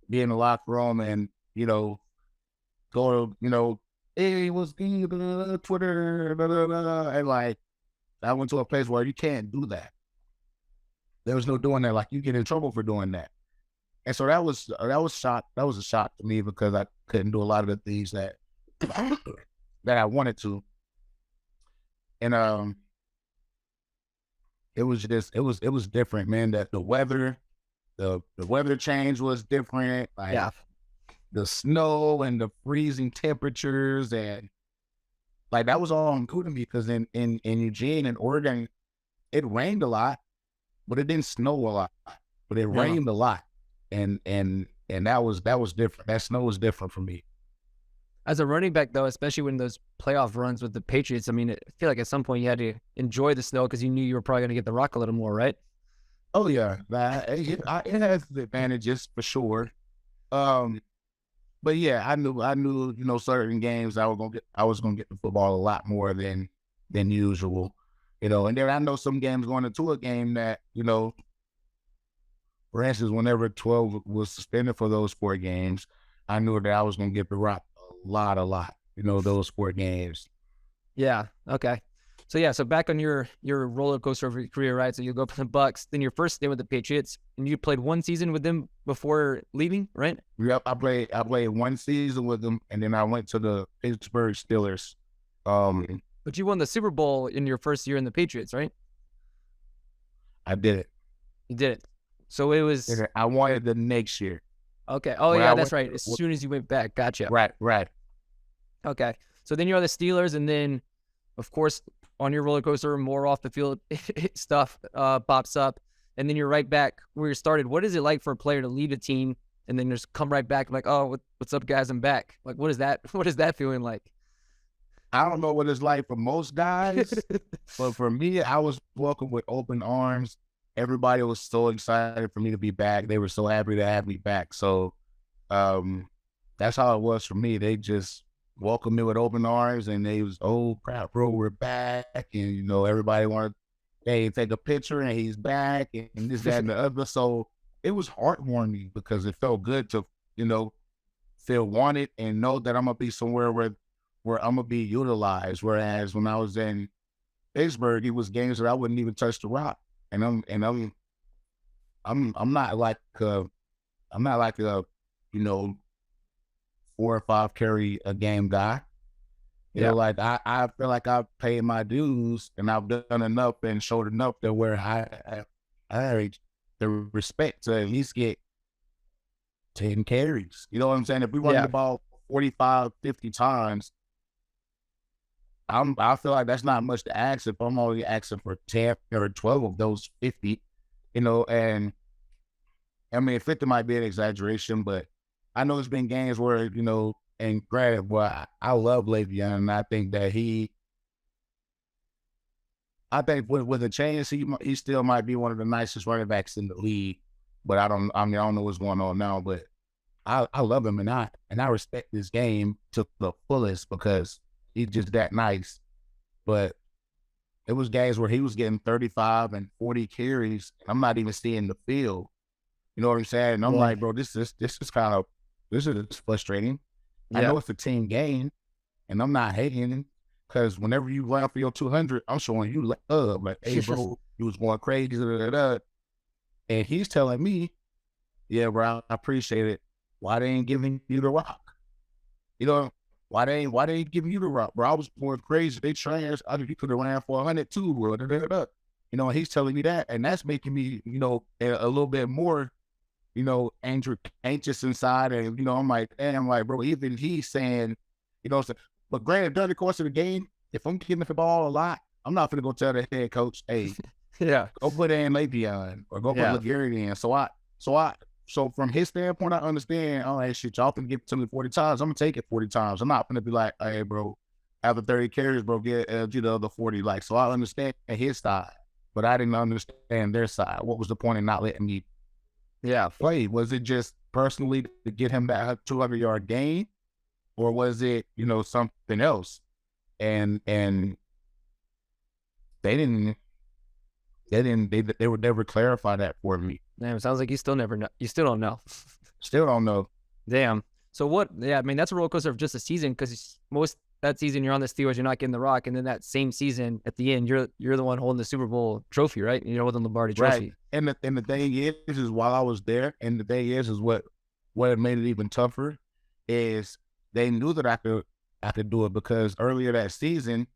be in the locker room and, go to, hey, what's good, Twitter, blah, blah, blah. And like, I went to a place where you can't do that. There was no doing that. Like, you get in trouble for doing that. And so that was a shock to me because I couldn't do a lot of the things that I wanted to. And it was different, man. That the weather change was different. Like, Yeah. the snow and the freezing temperatures, and like that was all new to me because in Eugene and Oregon, it rained a lot, but it didn't snow a lot. But it rained a lot. And that was different. That snow was different for me. As a running back, though, especially when those playoff runs with the Patriots, I mean, I feel like at some point you had to enjoy the snow because you knew you were probably going to get the rock a little more, right? Oh yeah, it has the advantages for sure. But yeah, I knew, certain games I was gonna get the football a lot more than usual, And then I know some games going into a game that, for instance, whenever 12 was suspended for those 4 games, I knew that I was gonna get the rock a lot, those 4 games. Yeah. Okay. So back on your roller coaster of your career, right? So you go from the Bucs, then your first stint with the Patriots, and you played 1 season with them before leaving, right? Yep, I played 1 season with them, and then I went to the Pittsburgh Steelers. But you won the Super Bowl in your first year in the Patriots, right? I did it. You did it. So it was. I wanted the next year. Okay. Oh yeah, that's right. As soon as you went back, gotcha. Right. Okay. So then you're on the Steelers, and then, of course, on your roller coaster, more off the field stuff pops up, and then you're right back where you started. What is it like for a player to leave a team and then just come right back like, oh, what's up, guys? I'm back. Like, what is that? What is that feeling like? I don't know what it's like for most guys, but for me, I was welcomed with open arms. Everybody was so excited for me to be back. They were so happy to have me back. So that's how it was for me. They just welcomed me with open arms, and they was, oh crap, bro, we're back. And, everybody wanted, hey, take a picture, and he's back, and this, that, and the other. So it was heartwarming because it felt good to, feel wanted and know that I'm going to be somewhere where I'm going to be utilized. Whereas when I was in Pittsburgh, it was games that I wouldn't even touch the rock. And I'm not like a 4 or 5 carry a game guy. Like I feel like I've paid my dues and I've done enough and showed enough that where I had the respect to at least get 10 carries. You know what I'm saying? If we run the ball 45, 50 times, I feel like that's not much to ask if I'm only asking for 10 or 12 of those 50, and I mean, 50 might be an exaggeration, but I know it's been games where, and granted, I love Le'Veon, and I think that with a chance, he still might be one of the nicest running backs in the league, but I don't know what's going on now, but I love him, and I respect this game to the fullest because he's just that nice. But it was games where he was getting 35 and 40 carries, and I'm not even seeing the field. You know what I'm saying? And I'm like, bro, this is frustrating. I know it's a team game, and I'm not hating because whenever you run for your 200, I'm showing you love. Like, hey, bro, you was going crazy. And he's telling me, yeah, bro, I appreciate it. Why they ain't giving you the rock? You know, why they ain't giving you the rock, bro? I was going crazy. They trash. I think you could have ran for 100 too, bro. You know, and he's telling me that, and that's making me, you know, a little bit more, you know, anxious inside. And, you know, I'm like, damn, like, bro, even he's saying, you know, so, but granted, during the course of the game, if I'm giving the ball a lot, I'm not going to go tell the head coach, hey, Yeah. go put in Le'Veon or go put Yeah. LeGarrette in. So from his standpoint, I understand, oh, hey, shit, y'all can give it to me 40 times. I'm going to take it 40 times. I'm not going to be like, hey, bro, after 30 carries, bro, get you the other 40. Like, so I understand his side, but I didn't understand their side. What was the point in not letting me Yeah. play? Was it just personally to get him back a 200-yard gain, or was it, you know, something else? And they didn't they would never clarify that for me. Damn, it sounds like you still never know. You still don't know. Still don't know. Damn. So what? Yeah, I mean that's a roller coaster of just a season because most that season you're on the Steelers, you're not getting the rock, and then that same season at the end you're the one holding the Super Bowl trophy, right? You're holding the Lombardi Trophy. Right. And the thing is while I was there, and the thing is what made it even tougher is they knew that I could do it because earlier that season,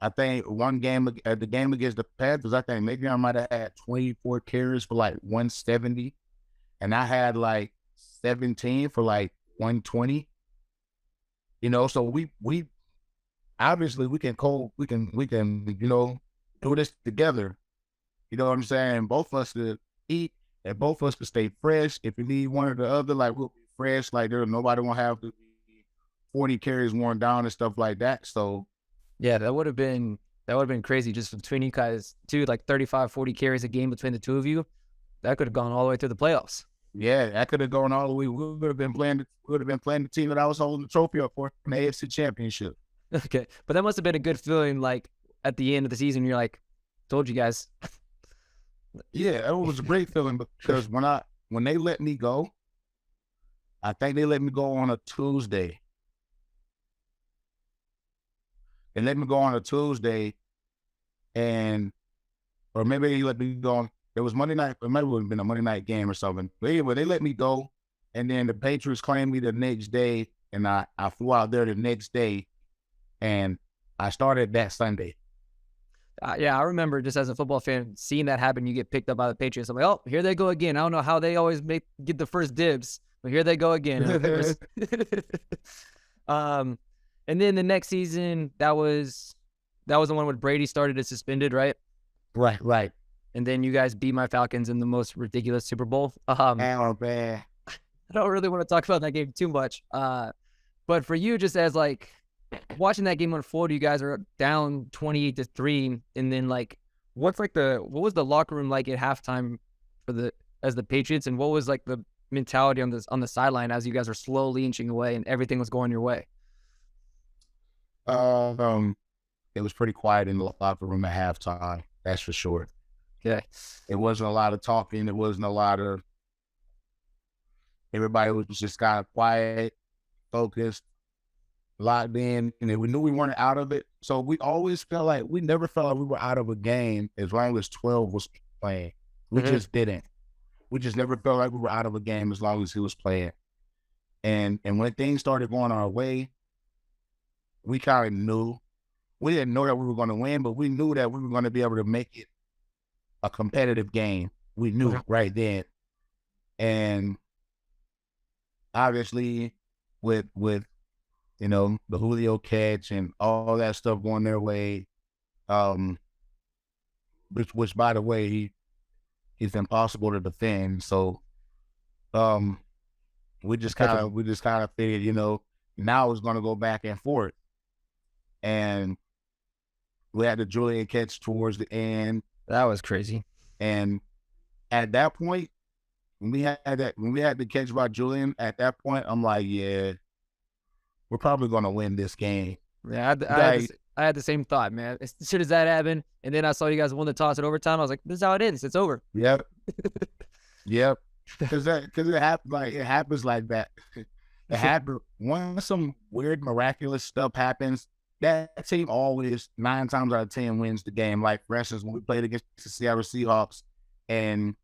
I think one game at the game against the Panthers, I think maybe I might have had 24 carries for like 170, and I had like 17 for like 120. You know, so we obviously we can you know do this together. You know what I'm saying? Both of us to eat and both of us to stay fresh. If you need one or the other, like we'll be fresh. Like there nobody won't have to be 40 carries worn down and stuff like that. So Yeah, that would have been crazy just between you guys too, like 35, 40 carries a game between the two of you. That could have gone all the way through the playoffs. yeah, that could have gone all the way. We would have been playing. The team that I was holding the trophy up for in the AFC Championship. Okay, but that must have been a good feeling. Like at the end of the season, you're like, "Told you guys." Yeah, it was a great feeling because when they let me go, I think they let me go on a Tuesday. They let me go on a Tuesday, and or maybe they let me go on. It was Monday night. It might have been a Monday night game or something. But anyway, they let me go, and then the Patriots claimed me the next day, and I flew out there the next day, and I started that Sunday. Yeah, I remember just as a football fan seeing that happen. You get picked up by the Patriots. I'm like, oh, here they go again. I don't know how they always get the first dibs, but here they go again. And then the next season, that was the one where Brady started as suspended, right? Right. And then you guys beat my Falcons in the most ridiculous Super Bowl. Oh man. I don't really want to talk about that game too much. But for you, just as like watching that game unfold, you guys are down 28-3, and then like, what was the locker room like at halftime as the Patriots, and what was like the mentality on the sideline as you guys are slowly inching away and everything was going your way? It was pretty quiet in the locker room at halftime. That's for sure. Okay. It wasn't a lot of talking. It wasn't a lot of. Everybody was just kind of quiet, focused, locked in, and we knew we weren't out of it. So we never felt like we were out of a game as long as 12 was playing. We just didn't. We just never felt like we were out of a game as long as he was playing. And when things started going our way, we kind of knew. We didn't know that we were going to win, but we knew that we were going to be able to make it a competitive game. We knew right then. And obviously with you know, the Julio catch and all that stuff going their way, which by the way, he's impossible to defend. So we just kind of figured, you know, now it's gonna go back and forth. And we had the Julian catch towards the end. That was crazy. And at that point, when we had the catch by Julian, at that point, I'm like, yeah, we're probably going to win this game. Yeah, I had the same thought, man. As soon as that happened, and then I saw you guys won the toss at overtime, I was like, this is how it ends. It's over. Yep. Because it happens like that. It happened when some weird, miraculous stuff happens. That team always 9 times out of 10 wins the game. Like for instance, when we played against the Seattle Seahawks, and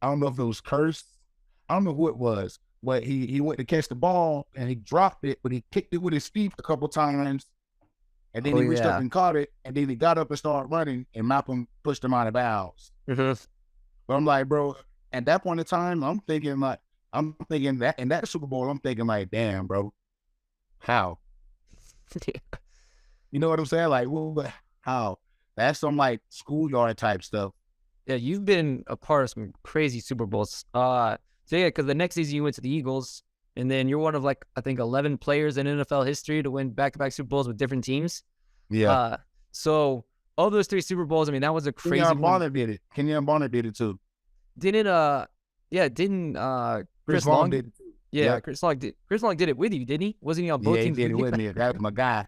I don't know if it was cursed. I don't know who it was, but he went to catch the ball and he dropped it, but he kicked it with his feet a couple times, and then Oh he reached up yeah. and caught it, and then he got up and started running, and Malcolm pushed him out of bounds. Mhm. But I'm like, bro, at that point in time, I'm thinking that in that Super Bowl, I'm thinking like, damn, bro, how? You know what I'm saying? Like, well, how? That's some like schoolyard type stuff. Yeah, you've been a part of some crazy Super Bowls. So yeah, because the next season you went to the Eagles, and then you're one of like I think 11 players in NFL history to win back-to-back Super Bowls with different teams. Yeah. Uh, so all those three Super Bowls, I mean, that was a crazy Kenyon one. Barnett did it. Kenyon Barnett did it too. Didn't didn't Chris Chris Long Long? did it too. Yeah, Yep. Chris Long did it with you, didn't he? Wasn't he on both Yeah, he teams did with it you? with me. That was my guy.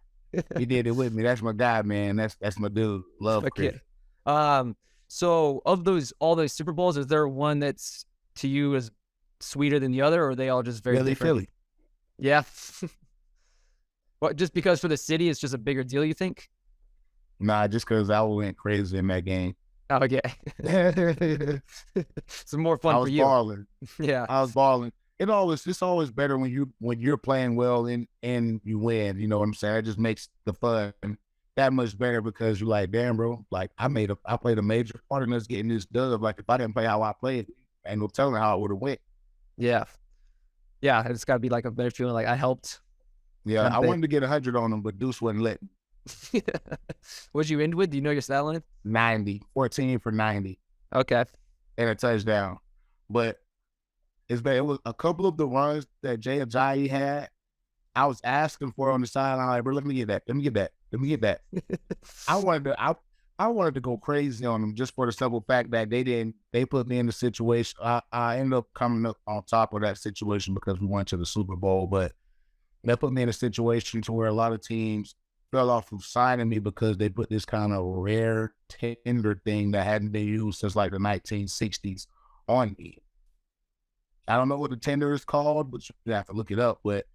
He did it with me. That's my guy, man. That's my dude. Love Fuck Chris. yeah. So of all those Super Bowls, is there one that's to you as sweeter than the other, or are they all just very Philly, different? Philly. Yeah. What, just because for the city it's just a bigger deal, you think? Nah, just because I went crazy in that game. Oh, okay. I Some more fun for was you. balling. Yeah. I was balling. It's always better when you're playing well and you win. You know what I'm saying? It just makes the fun that much better because you're like, damn, bro. Like I played a major part in us getting this dub. Like if I didn't play how I played, ain't no telling how it would have went. Yeah. Yeah. It's got to be like a better feeling like I helped. Yeah, And I they, wanted to get 100 on them, but Deuce wouldn't let me. what'd you end with? Do you know your stat line? 90, 14 for 90 Okay. and a touchdown. But it was a couple of the runs that Jay Ajayi had. I was asking for it on the sideline, like, bro, let me get that. Let me get that. Let me get that. I wanted to go crazy on them just for the simple fact that they put me in the situation. I ended up coming up on top of that situation because we went to the Super Bowl, but that put me in a situation to where a lot of teams fell off of signing me because they put this kind of rare tender thing that hadn't been used since like the 1960s on me. I don't know what the tender is called, but you have to look it up. But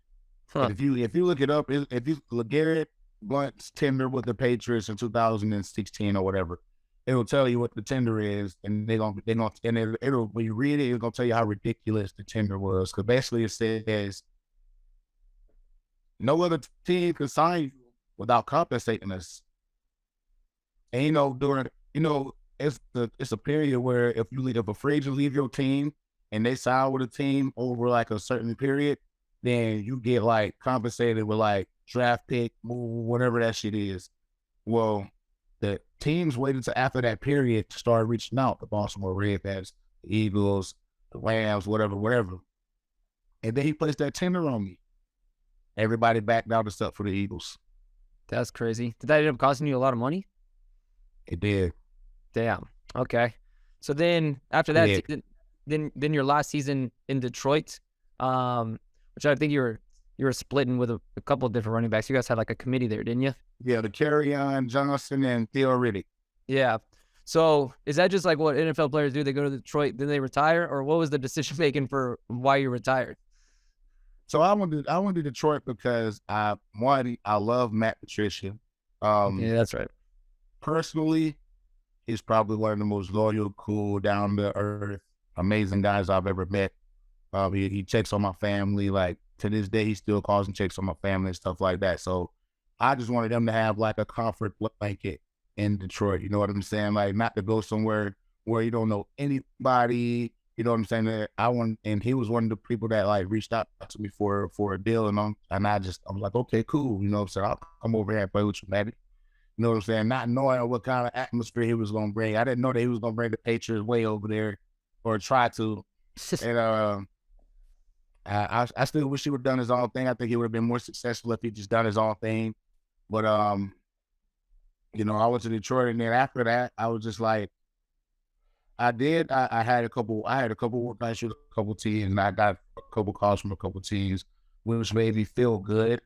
Huh. if you look it up, if you LeGarrette Blount's tender with the Patriots in 2016 or whatever, it'll tell you what the tender is, and it'll when you read it, it's gonna tell you how ridiculous the tender was. Because basically it says no other team can sign you without compensating us. And it's a period where if a free agent leave your team and they sign with a team over like a certain period, then you get like compensated with like draft pick, move, whatever that shit is. Well, the teams waited to after that period to start reaching out. The Baltimore Ravens, the Eagles, the Rams, whatever. And then he placed that tender on me. Everybody backed out except for the Eagles. That's crazy. Did that end up costing you a lot of money? It did. Damn. Okay. So then after that, Yeah. then your last season in Detroit, which I think you were splitting with a couple of different running backs. You guys had like a committee there, didn't you? Yeah, the Kerryon Johnson and Theo Riddick. Yeah. So is that just like what NFL players do? They go to Detroit, then they retire, or what was the decision making for why you retired? So I went to Detroit because I love Matt Patricia. Yeah, that's right. Personally, he's probably one of the most loyal, cool, down to earth, amazing guys I've ever met. He checks on my family. Like to this day, he still calls and checks on my family and stuff like that. So I just wanted them to have like a comfort blanket in Detroit. You know what I'm saying? Like not to go somewhere where you don't know anybody. You know what I'm saying? And he was one of the people that like reached out to me for a deal, and I was like, okay, cool. You know what I'm saying? I'll come over here and play with you, man. You know what I'm saying? Not knowing what kind of atmosphere he was gonna bring. I didn't know that he was gonna bring the Patriots way over there or try to. And I still wish he would have done his own thing. I think he would have been more successful if he just done his own thing. But I went to Detroit, and then after that, I was just like, I had a couple nights with a couple teams, and I got a couple calls from a couple teams, which made me feel good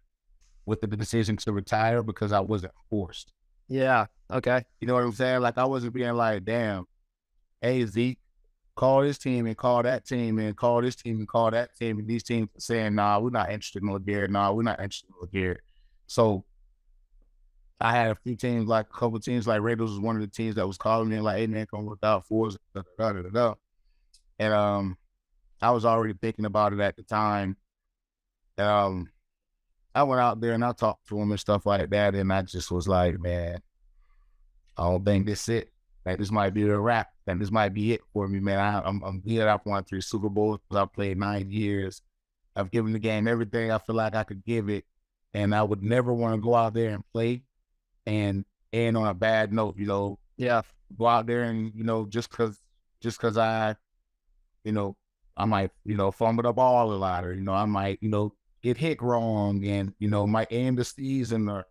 with the decision to retire because I wasn't forced. Yeah. Okay. You know what I'm saying? Like I wasn't being like, damn, hey Zeke, call this team and call that team and call this team and call that team, and these teams saying, nah, we're not interested in LeGarrette. Nah, we're not interested in LeGarrette. So I had a couple teams like Raiders was one of the teams that was calling me like, hey man, come work out for us. And I was already thinking about it at the time. Um, I went out there and I talked to him and stuff like that, and I just was like, man, I don't think this it. Like this might be a wrap. And this might be it for me, man. I'm good. I've won 3 Super Bowls. I've played 9 years. I've given the game everything I feel like I could give it, and I would never want to go out there and play and end on a bad note. Yeah. Go out there and just cause you know, I might fumble the ball a lot, or I might get hit wrong, and might end the season. Or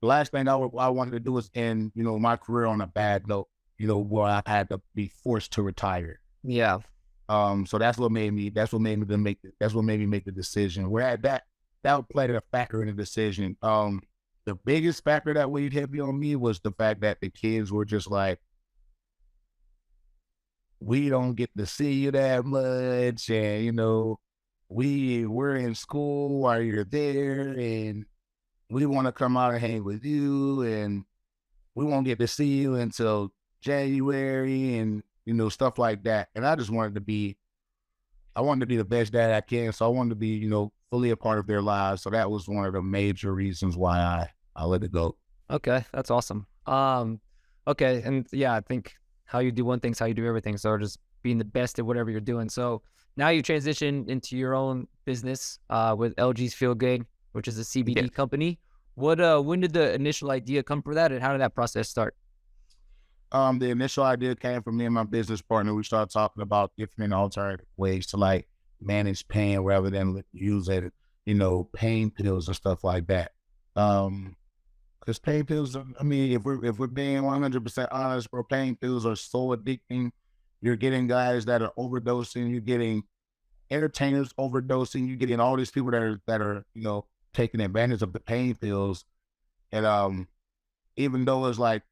the last thing I wanted to do is end my career on a bad note. Where I had to be forced to retire. Yeah. So that's what made me make the decision. Where that played a factor in the decision. The biggest factor that weighed heavy on me was the fact that the kids were just like, we don't get to see you that much, and we're in school while you're there, and we want to come out and hang with you, and we won't get to see you until January, and stuff like that. And I wanted to be the best dad I can, so I wanted to be fully a part of their lives. So that was one of the major reasons why I let it go. Okay, that's awesome. Okay, and yeah, I think how you do one thing's how you do everything. So just being the best at whatever you're doing. So now you transition into your own business with LG's Feel Good, which is a CBD company. What when did the initial idea come for that, and how did that process start? The initial idea came from me and my business partner. We started talking about different alternative ways to like manage pain rather than use it, pain pills and stuff like that. Because pain pills, I mean, if we're being 100% honest, bro, pain pills are so addicting. You're getting guys that are overdosing. You're getting entertainers overdosing. You're getting all these people that are taking advantage of the pain pills. And even though it's like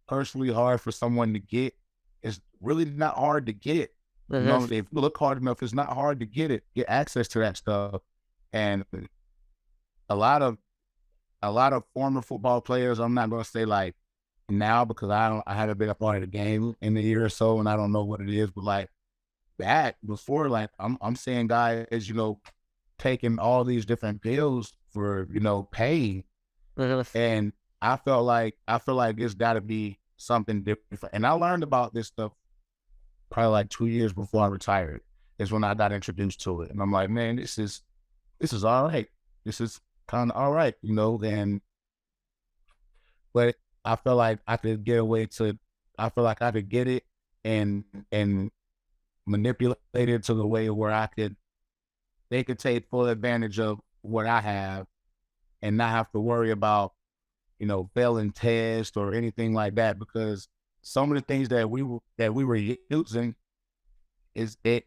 personally hard for someone to get, it's really not hard to get. If you look hard enough, it's not hard to get access to that stuff. And a lot of former football players, I'm not going to say like now, because I haven't been a part of the game in a year or so, and I don't know what it is, but like back before, like I'm seeing guys, taking all these different pills for, pain. And I feel like it's got to be something different. And I learned about this stuff probably like 2 years before I retired. Is when I got introduced to it, and I'm like, man, this is all right. This is kind of all right, And but I feel like I could get away to. I feel like I could get it and manipulate it to the way where they could take full advantage of what I have and not have to worry about failing tests or anything like that, because some of the things that we were using it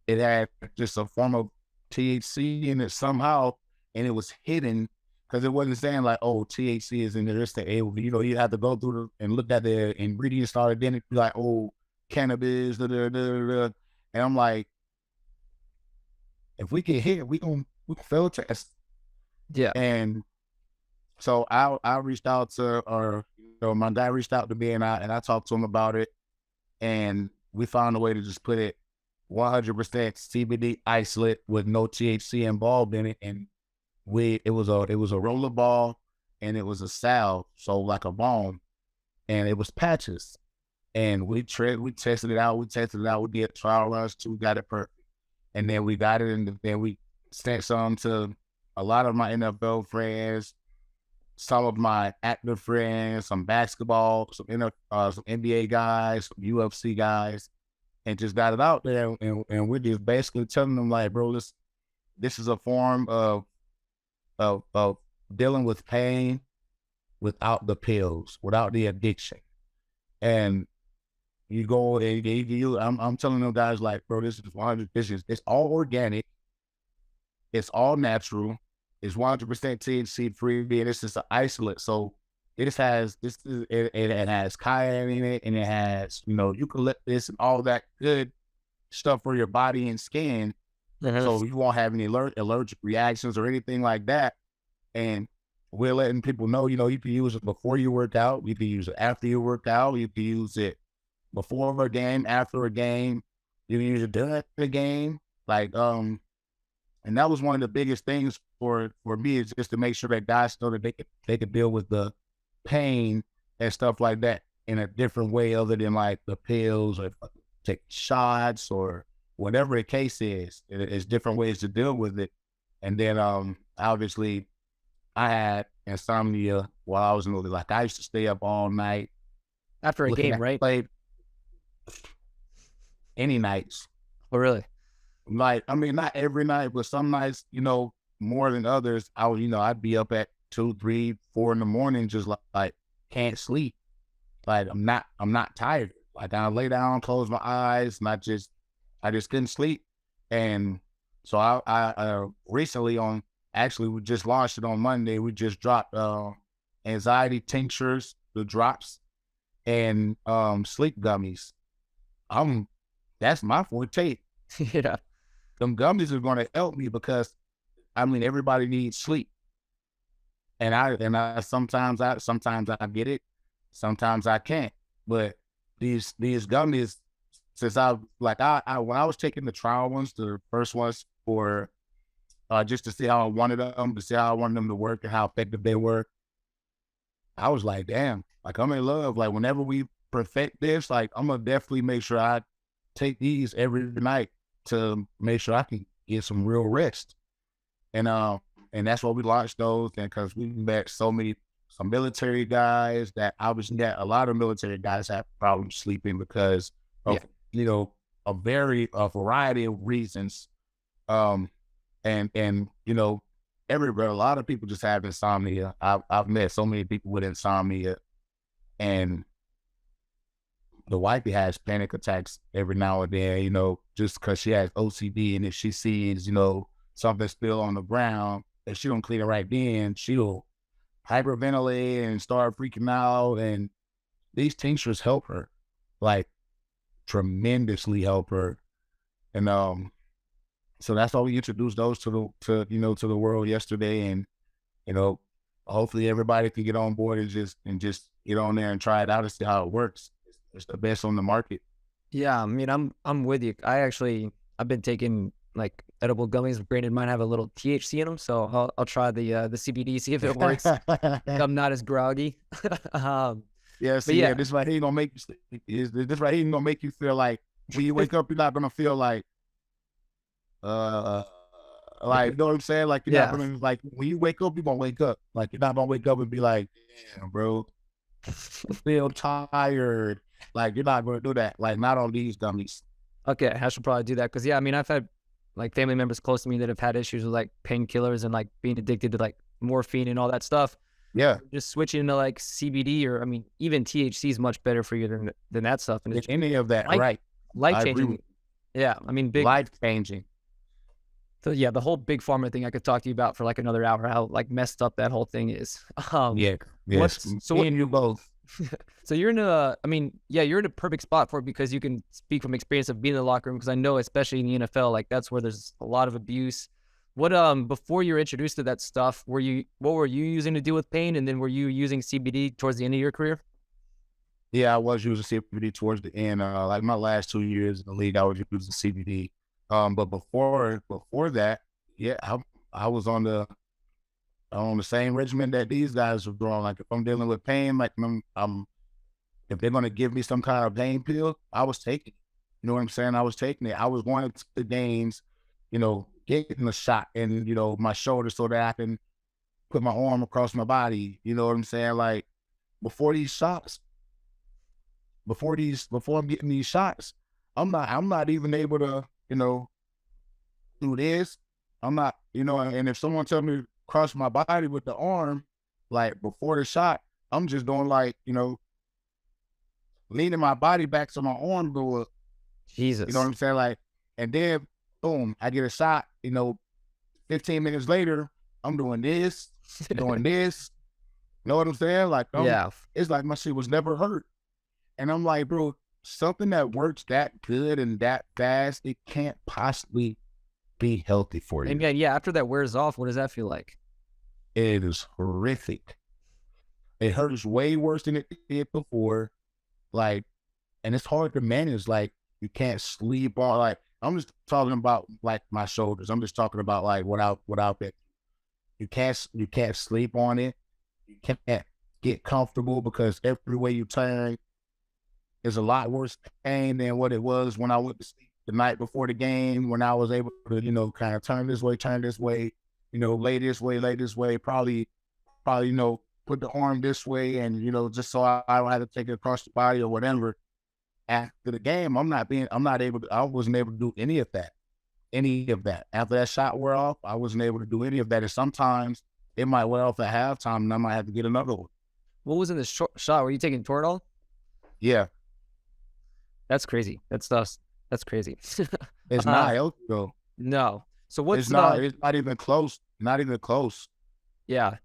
had just a form of THC in it somehow, and it was hidden because it wasn't saying like, oh, THC is in there. It's you have to go through and look at the ingredients started, then it'd be like, oh, cannabis, da, da, da, da, da. And I'm like, if we get hit, we can fail test. Yeah. And so I reached out to, or my guy reached out to me, and I talked to him about it, and we found a way to just put it 100% CBD isolate with no THC involved in it, and it was a roller ball, and it was a salve, so like a balm, and it was patches, and we tested it out. We did trial runs too, got it perfect, and then we got it, and then we sent some to a lot of my NFL friends, some of my active friends, some basketball, some NBA guys, some UFC guys, and just got it out there. And we're just basically telling them like, bro, this is a form of dealing with pain without the pills, without the addiction. And you go and I'm telling them guys like, bro, this is 100. It's all organic. It's all natural. It's 100% THC free, and it's just an isolate. So it has it has cayenne in it, and it has eucalyptus and all that good stuff for your body and skin. So you won't have any allergic reactions or anything like that. And we're letting people know, you can use it before you work out, you can use it after you work out, you can use it before a game, after a game, you can use it during the game. Like, and that was one of the biggest things for me, is just to make sure that guys know that they could deal with the pain and stuff like that in a different way other than like the pills or take shots or whatever the case is. It's different ways to deal with it. And then obviously I had insomnia while I was in the league. Like I used to stay up all night After a looking game, at right? play any nights. Oh, really? Like, I mean, not every night, but some nights, more than others, I'd be up at 2, 3, 4 in the morning, just like can't sleep. Like I'm not tired. Like I lay down, close my eyes, and I just couldn't sleep. And so I recently actually we just launched it on Monday. We just dropped anxiety tinctures, the drops, and sleep gummies. That's my forte. Yeah. Them gummies are going to help me because I mean everybody needs sleep, and I sometimes I get it, sometimes I can't. But these gummies, since I when I was taking the trial ones, the first ones for just to see how I wanted them, to see how I wanted them to work and how effective they were, I was like, damn, like I'm in love. Like whenever we perfect this, like I'm gonna definitely make sure I take these every night to make sure I can get some real rest. And that's why we launched those. And because we met some military guys that obviously got a lot of military guys have problems sleeping because of, Yeah. a variety of reasons. Um, and everywhere, a lot of people just have insomnia. I've met so many people with insomnia, and the wifey has panic attacks every now and then, just because she has OCD. And if she sees, something spill on the ground, if she don't clean it right then, she'll hyperventilate and start freaking out. And these tinctures help her, like tremendously help her. And so that's why we introduced those to the world yesterday. And you know, hopefully everybody can get on board and just get on there and try it out and see how it works. It's the best on the market. Yeah, I mean, I'm with you. I've been taking like edible gummies. Granted, mine have a little THC in them, so I'll try the CBD, see if it works. I'm not as groggy. um, Yeah, but see, yeah, this right here gonna make you this right here gonna make you feel like when you wake up, you're not gonna feel uh like, you know what I'm saying? Like you're not yeah. gonna, like when you wake up, you're gonna wake up. Like you're not gonna wake up and be like, damn, bro, I feel tired. Like you're not gonna do that. Like not on these gummies. Okay, I should probably do that because yeah, I mean, I've had like family members close to me that have had issues with like painkillers and like being addicted to like morphine and all that stuff. Yeah, Just switching to like CBD or I mean, even THC is much better for you than that stuff, and it's any of that, like right? life I agree changing. with Yeah, I mean, you. Life changing. so yeah, the whole big pharma thing I could talk to you about for like another hour. How like messed up that whole thing is. Yeah, yes. What's so Me what? and you both. So you're in a, I mean, yeah, you're in a perfect spot for it because you can speak from experience of being in the locker room. Because I know, especially in the NFL, like that's where there's a lot of abuse. What before you were introduced to that stuff, what were you using to deal with pain, and then were you using CBD towards the end of your career? Yeah, I was using CBD towards the end. Like my last 2 years in the league, I was using CBD. But before that, yeah, I was on the same regimen that these guys are doing. Like if I'm dealing with pain, like if they're gonna give me some kind of pain pill, I was taking it. You know what I'm saying? I was taking it. I was going to the games, getting a shot in, my shoulder so that I can put my arm across my body. You know what I'm saying? Like before these shots, before I'm getting these shots, I'm not even able to, do this. I'm not, and if someone tell me to cross my body with the arm, like before the shot, I'm just doing like, leaning my body back so my arm go up. You know what Jesus. I'm saying? Like, and then boom, I get a shot, 15 minutes later, I'm doing this, doing this. You know what I'm saying? Like, Yeah. it's like my shit was never hurt. And I'm like, bro, something that works that good and that fast, it can't possibly be healthy for And you. yeah, after that wears off, what does that feel like? It is horrific. It hurts way worse than it did before. Like, and it's hard to manage. Like, you can't sleep all like I'm just talking about like my shoulders. I'm just talking about like without it. You can't sleep on it. You can't get comfortable because every way you turn is a lot worse pain than what it was when I went to sleep the night before the game, when I was able to, kind of turn this way, lay this way, probably, put the arm this way and, just so I don't have to take it across the body or whatever. After the game, I wasn't able to do any of that. After that shot wore off, I wasn't able to do any of that. And sometimes it might wear off at halftime and I might have to get another one. What was in the shot? Were you taking Toradol? Yeah. That's crazy. That's crazy. It's not healthy though. No. So what's it's not even close. Not even close. Yeah.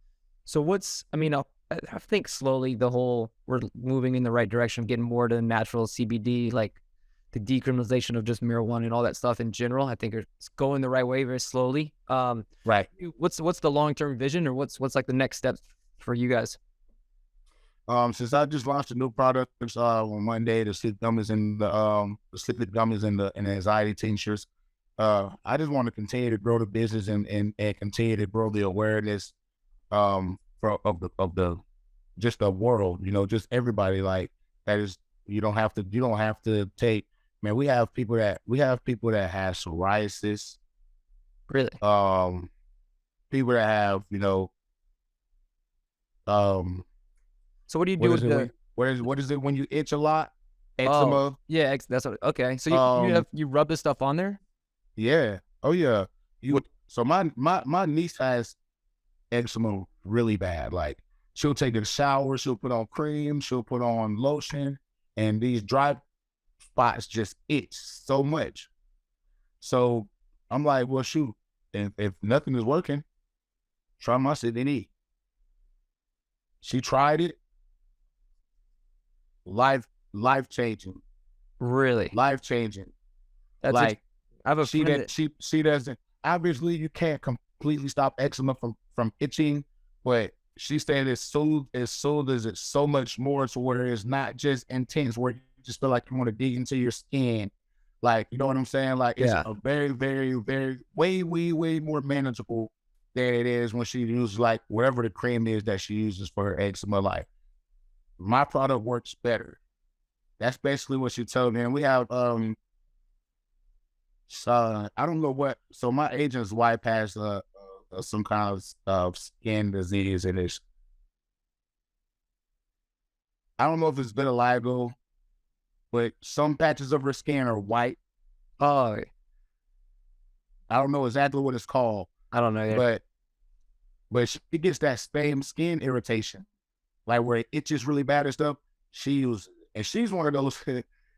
So I think slowly we're moving in the right direction, getting more to natural CBD, like the decriminalization of just marijuana and all that stuff in general. I think it's going the right way very slowly. Right. What's the long-term vision, or what's like the next steps for you guys? Since I just launched a new product on Monday, the sleep gummies and the sleep gummies and the anxiety tinctures. I just want to continue to grow the business and continue to grow the awareness of the just the world, just everybody, like that is you don't have to take, man, we have people that have psoriasis, Really? people that have, so what do you do with the what is it when you itch a lot? eczema? Oh, Yeah, that's what, okay. So you rub this stuff on there? Yeah. Oh yeah. So my niece has eczema really bad. Like she'll take a shower, she'll put on cream, she'll put on lotion, and these dry spots just itch so much. So I'm like, well, shoot, if nothing is working, try my CBD. She tried it. Life changing. Really? Life changing. That's like I have a friend that she doesn't. Obviously, you can't completely stop eczema from itching, but she said it soothes it so much more to where it's not just intense, where you just feel like you want to dig into your skin. Like, you know what I'm saying? Like, it's a very, very, very, way, way, way more manageable than it is when she uses like whatever the cream is that she uses for her eczema. Like, my product works better. That's basically what she told me. And we have so I don't know what. So my agent's wife has some kind of skin disease, and I don't know if it's vitiligo, but some patches of her skin are white. Oh, I don't know exactly what it's called. I don't know either. But she gets that same skin irritation, like where it itches really bad and stuff. And she's one of those.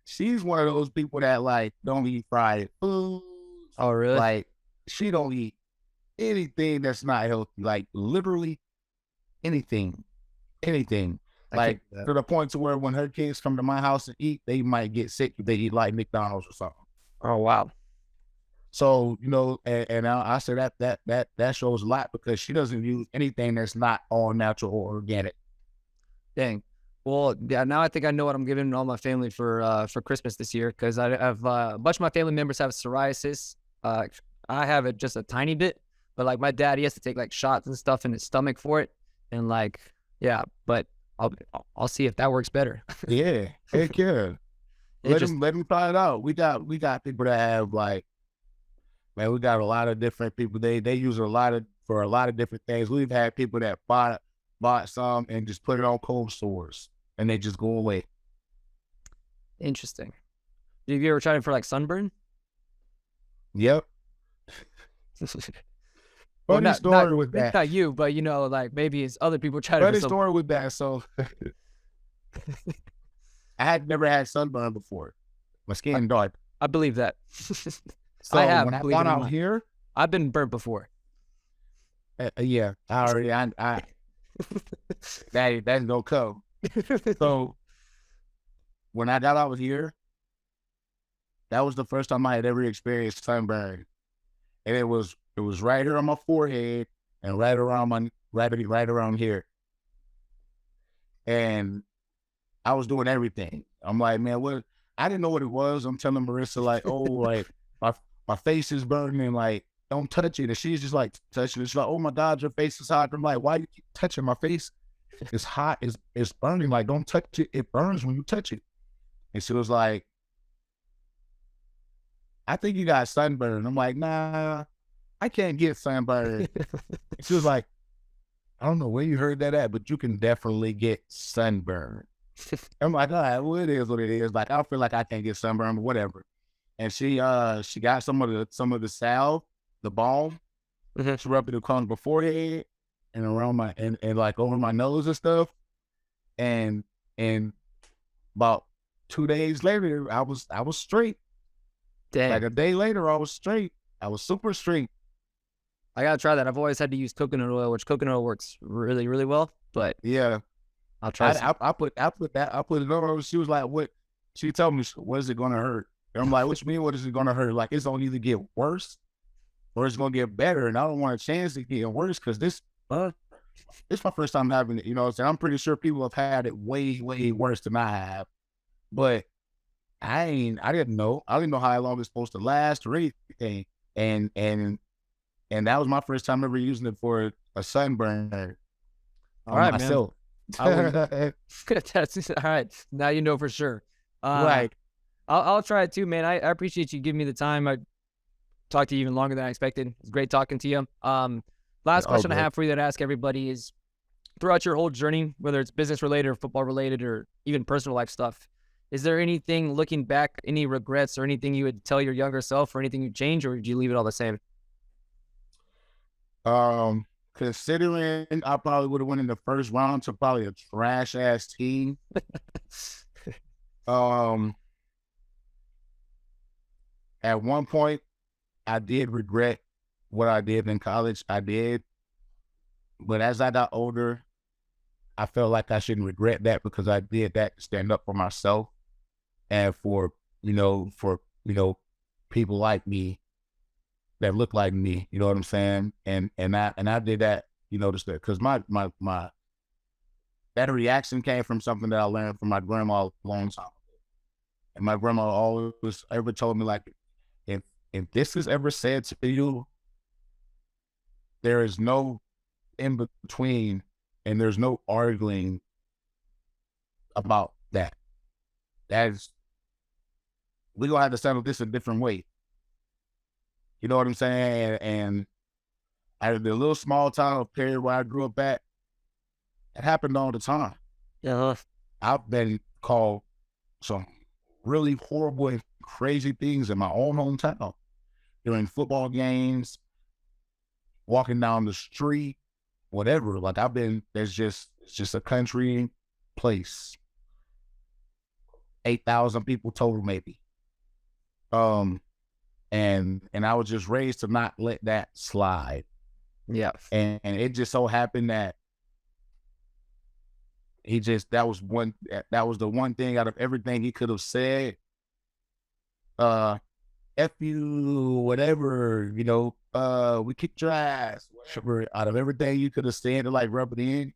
She's one of those people that like don't eat fried food. Oh, really? Like she don't eat anything that's not healthy. Like literally anything. Like to the point to where when her kids come to my house and eat, they might get sick if they eat like McDonald's or something. Oh, wow. So, and I say that shows a lot because she doesn't use anything that's not all natural or organic. Dang. Well, yeah, now I think I know what I'm giving all my family for Christmas this year, because I have a bunch of my family members have psoriasis. I have it just a tiny bit, but like my dad, he has to take like shots and stuff in his stomach for it. And like, yeah, but I'll see if that works better. Yeah, heck yeah. Let him try it out. We got people that have like, man, we got a lot of different people. They use for a lot of different things. We've had people that bought some and just put it on cold sores and they just go away. Interesting. Have you ever tried it for like sunburn? Yep. Well, Funny story with that. Not you, but like maybe it's other people try to. Funny story with that. So I had never had sunburn before. My skin dark. I believe that. So when I got out here, I've been burnt before. Yeah, that's no code. So when I got out here, that was the first time I had ever experienced sunburn, and it was right here on my forehead and right around here, and I was doing everything. I'm like, man, what? I didn't know what it was. I'm telling Marissa like, oh, like my my face is burning, like, don't touch it. And she's just like touching it. She's like, oh my God, your face is hot. I'm like, why you keep touching my face? It's hot, it's burning. Like, don't touch it. It burns when you touch it. And she was like, I think you got sunburn. I'm like, nah, I can't get sunburn. And she was like, I don't know where you heard that at, but you can definitely get sunburn. I'm like, all right, well, it is what it is. Like, I feel like I can't get sunburn, but whatever. And she got some of the salve, the balm. She rubbed it across my forehead and around my and like over my nose and stuff. And about 2 days later, I was straight. Dang. Like a day later, I was straight. I was super straight. I gotta try that. I've always had to use coconut oil, which coconut oil works really, really well. But Yeah, I'll try. I put it on. She was like, "What?" She told me, "What is it gonna hurt?" And I'm like, "What you mean? What is it gonna hurt? Like, it's gonna either get worse or it's gonna get better, and I don't want a chance to get worse because this my first time having it. You know what I'm saying? I'm pretty sure people have had it way, way worse than I have, but I didn't know. I didn't know how long it's supposed to last or anything, and that was my first time ever using it for a sunburn All on right, myself. man. That's all right. Now you know for sure. Right. I'll try it too, man. I appreciate you giving me the time. I talked to you even longer than I expected. It's great talking to you. Last question I have for you that I ask everybody is, throughout your whole journey, whether it's business related or football related or even personal life stuff, is there anything looking back, any regrets or anything you would tell your younger self or anything you change, or did you leave it all the same? Considering I probably would have went in the first round to probably a trash ass team. At one point, I did regret what I did in college. I did, but as I got older, I felt like I shouldn't regret that because I did that to stand up for myself and for people like me that look like me. You know what I'm saying? And I did that, just because my that reaction came from something that I learned from my grandma a long time ago. And my grandma always ever told me, like, if this is ever said to you, there is no in between and there's no arguing about that. We're gonna have to settle this a different way. You know what I'm saying? And out of the little small town period where I grew up at, it happened all the time. Yeah. I've been called some really horrible and crazy things in my own hometown during football games, walking down the street, whatever. Like, it's just a country place. 8,000 people total, maybe. And I was just raised to not let that slide. Yeah. And it just so happened that that was the one thing out of everything he could have said. F you, whatever, we kicked your ass, whatever. Out of everything you could have said to like rub it in,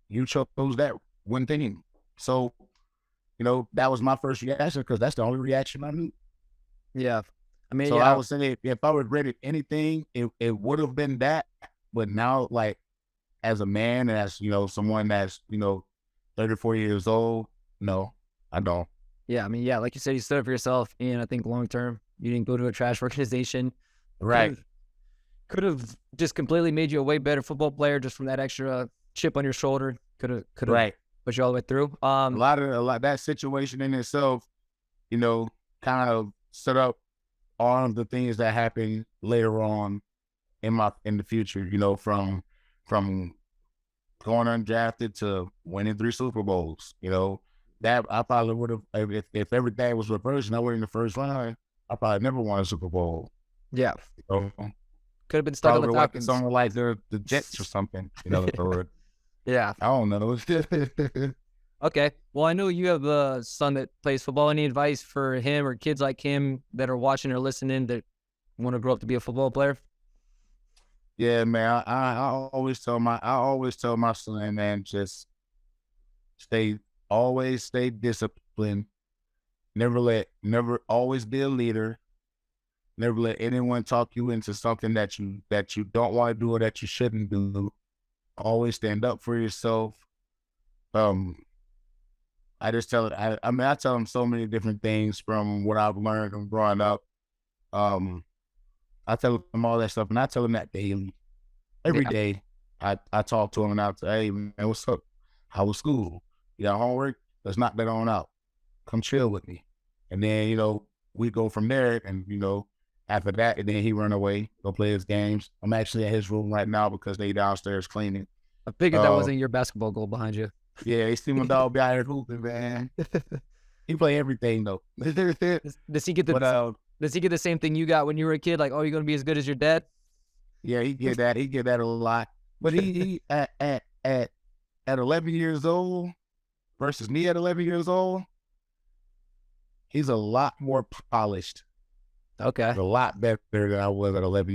you chose that one thing. So, that was my first reaction because that's the only reaction I knew. Yeah. I mean, So yeah. I would say if I regretted anything, it would have been that. But now, like, as a man, as, someone that's, 34 years old, no, I don't. Yeah. I mean, yeah, like you said, you stood up for yourself, and I think long term, you didn't go to a trash organization. Right. Could have just completely made you a way better football player just from that extra chip on your shoulder. Could have Right. put you all the way through. A lot that situation in itself, kind of set up all of the things that happen later on in the future, from going undrafted to winning 3 Super Bowls, that I probably would have, if everything was reversed and I were in the first round, I probably never won a Super Bowl. Yeah. Could have been stuck on the Falcons. Something like the Jets or something, or yeah. I don't know. Okay. Well, I know you have a son that plays football. Any advice for him or kids like him that are watching or listening that want to grow up to be a football player? Yeah, man. I always tell my son, man, just always stay disciplined. Never always be a leader. Never let anyone talk you into something that you don't want to do or that you shouldn't do. Always stand up for yourself. Um, I just tell it. I mean, I tell them so many different things from what I've learned from growing up. Um, I tell them all that stuff, and I tell them that daily, every Yeah. day. I talk to them and I say, hey man, what's up? How was school? You got homework? Let's knock that on out. Come chill with me. And then, we go from there and, after that, and then he run away, go play his games. I'm actually at his room right now because they downstairs cleaning. I figured that Uh, wasn't your basketball goal behind you. yeah, he see my dog be out here hooping, man. He play everything though. Does he get the But does he get the same thing you got when you were a kid? Like, oh, you're gonna be as good as your dad? yeah, he get that. He get that a lot. But he at 11 years old versus me at 11 years old, he's a lot more polished. Okay. A lot better than I was at 11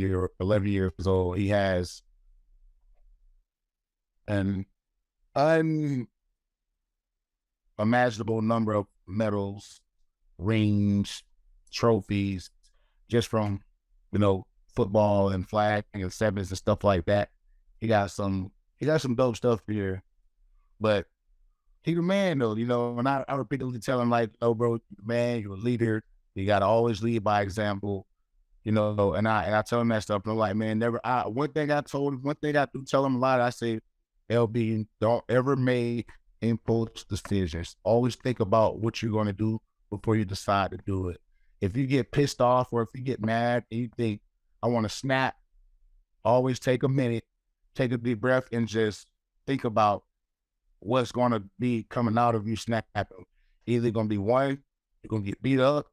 years old. He has an unimaginable number of medals, rings, trophies, just from, football and flag and sevens and stuff like that. He got some dope stuff here, but he the man though, and I repeatedly tell him like, oh bro, man, you're a leader. You gotta always lead by example, and I tell him that stuff. And I'm like, man, one thing I do tell him a lot, I say, LB, don't ever make impulse decisions. Always think about what you're gonna do before you decide to do it. If you get pissed off or if you get mad and you think, I want to snap, always take a minute, take a deep breath, and just think about what's going to be coming out of you snapping. Either going to be one, you're going to get beat up.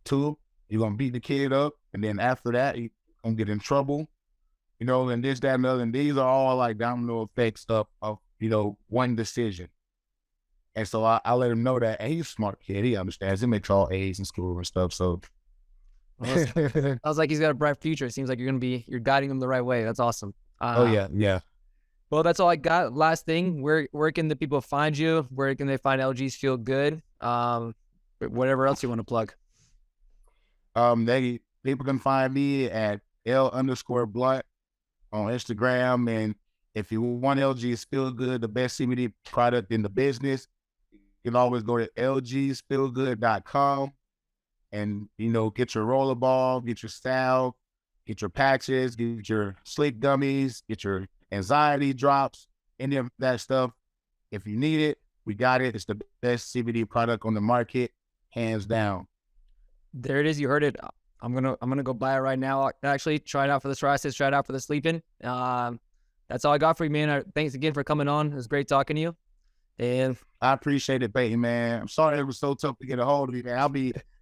Two, you're going to beat the kid up. And then after that, you're going to get in trouble, and this, that, and the other. And these are all like domino effects of one decision. And so I let him know that, hey, he's a smart kid. He understands. He makes all A's in school and stuff. So I was like, he's got a bright future. It seems like you're guiding him the right way. That's awesome. oh yeah. Well, that's all I got. Last thing, where can the people find you? Where can they find LG's Feel Good? Whatever else you want to plug. People can find me at L_Blount on Instagram. And if you want LG's Feel Good, the best CBD product in the business, you can always go to lgsfeelgood.com and, get your rollerball, get your salve, get your patches, get your sleep gummies, get your anxiety drops, any of that stuff. If you need it, we got it. It's the best CBD product on the market, hands down. There it is. You heard it. I'm gonna go buy it right now. Actually, try it out for the psoriasis. Try it out for the sleeping. That's all I got for you, man. Thanks again for coming on. It was great talking to you. And I appreciate it, Peyton, man. I'm sorry it was so tough to get a hold of you, man.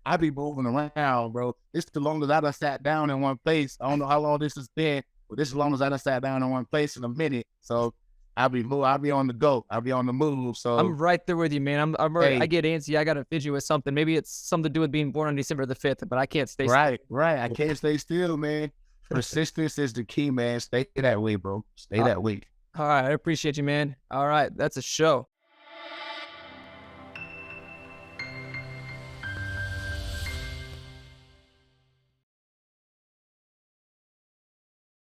I'll be moving around, bro. This is the longest I done sat down in one place. I don't know how long this has been, but this is the longest I done sat down in one place in a minute. So I'll be on the go. I'll be on the move. So I'm right there with you, man. Hey. I get antsy. I got to fidget with something. Maybe it's something to do with being born on December the 5th, but I can't stay still. Right. I can't stay still, man. Persistence is the key, man. Stay that way, bro. Stay that way. All right. I appreciate you, man. All right. That's a show.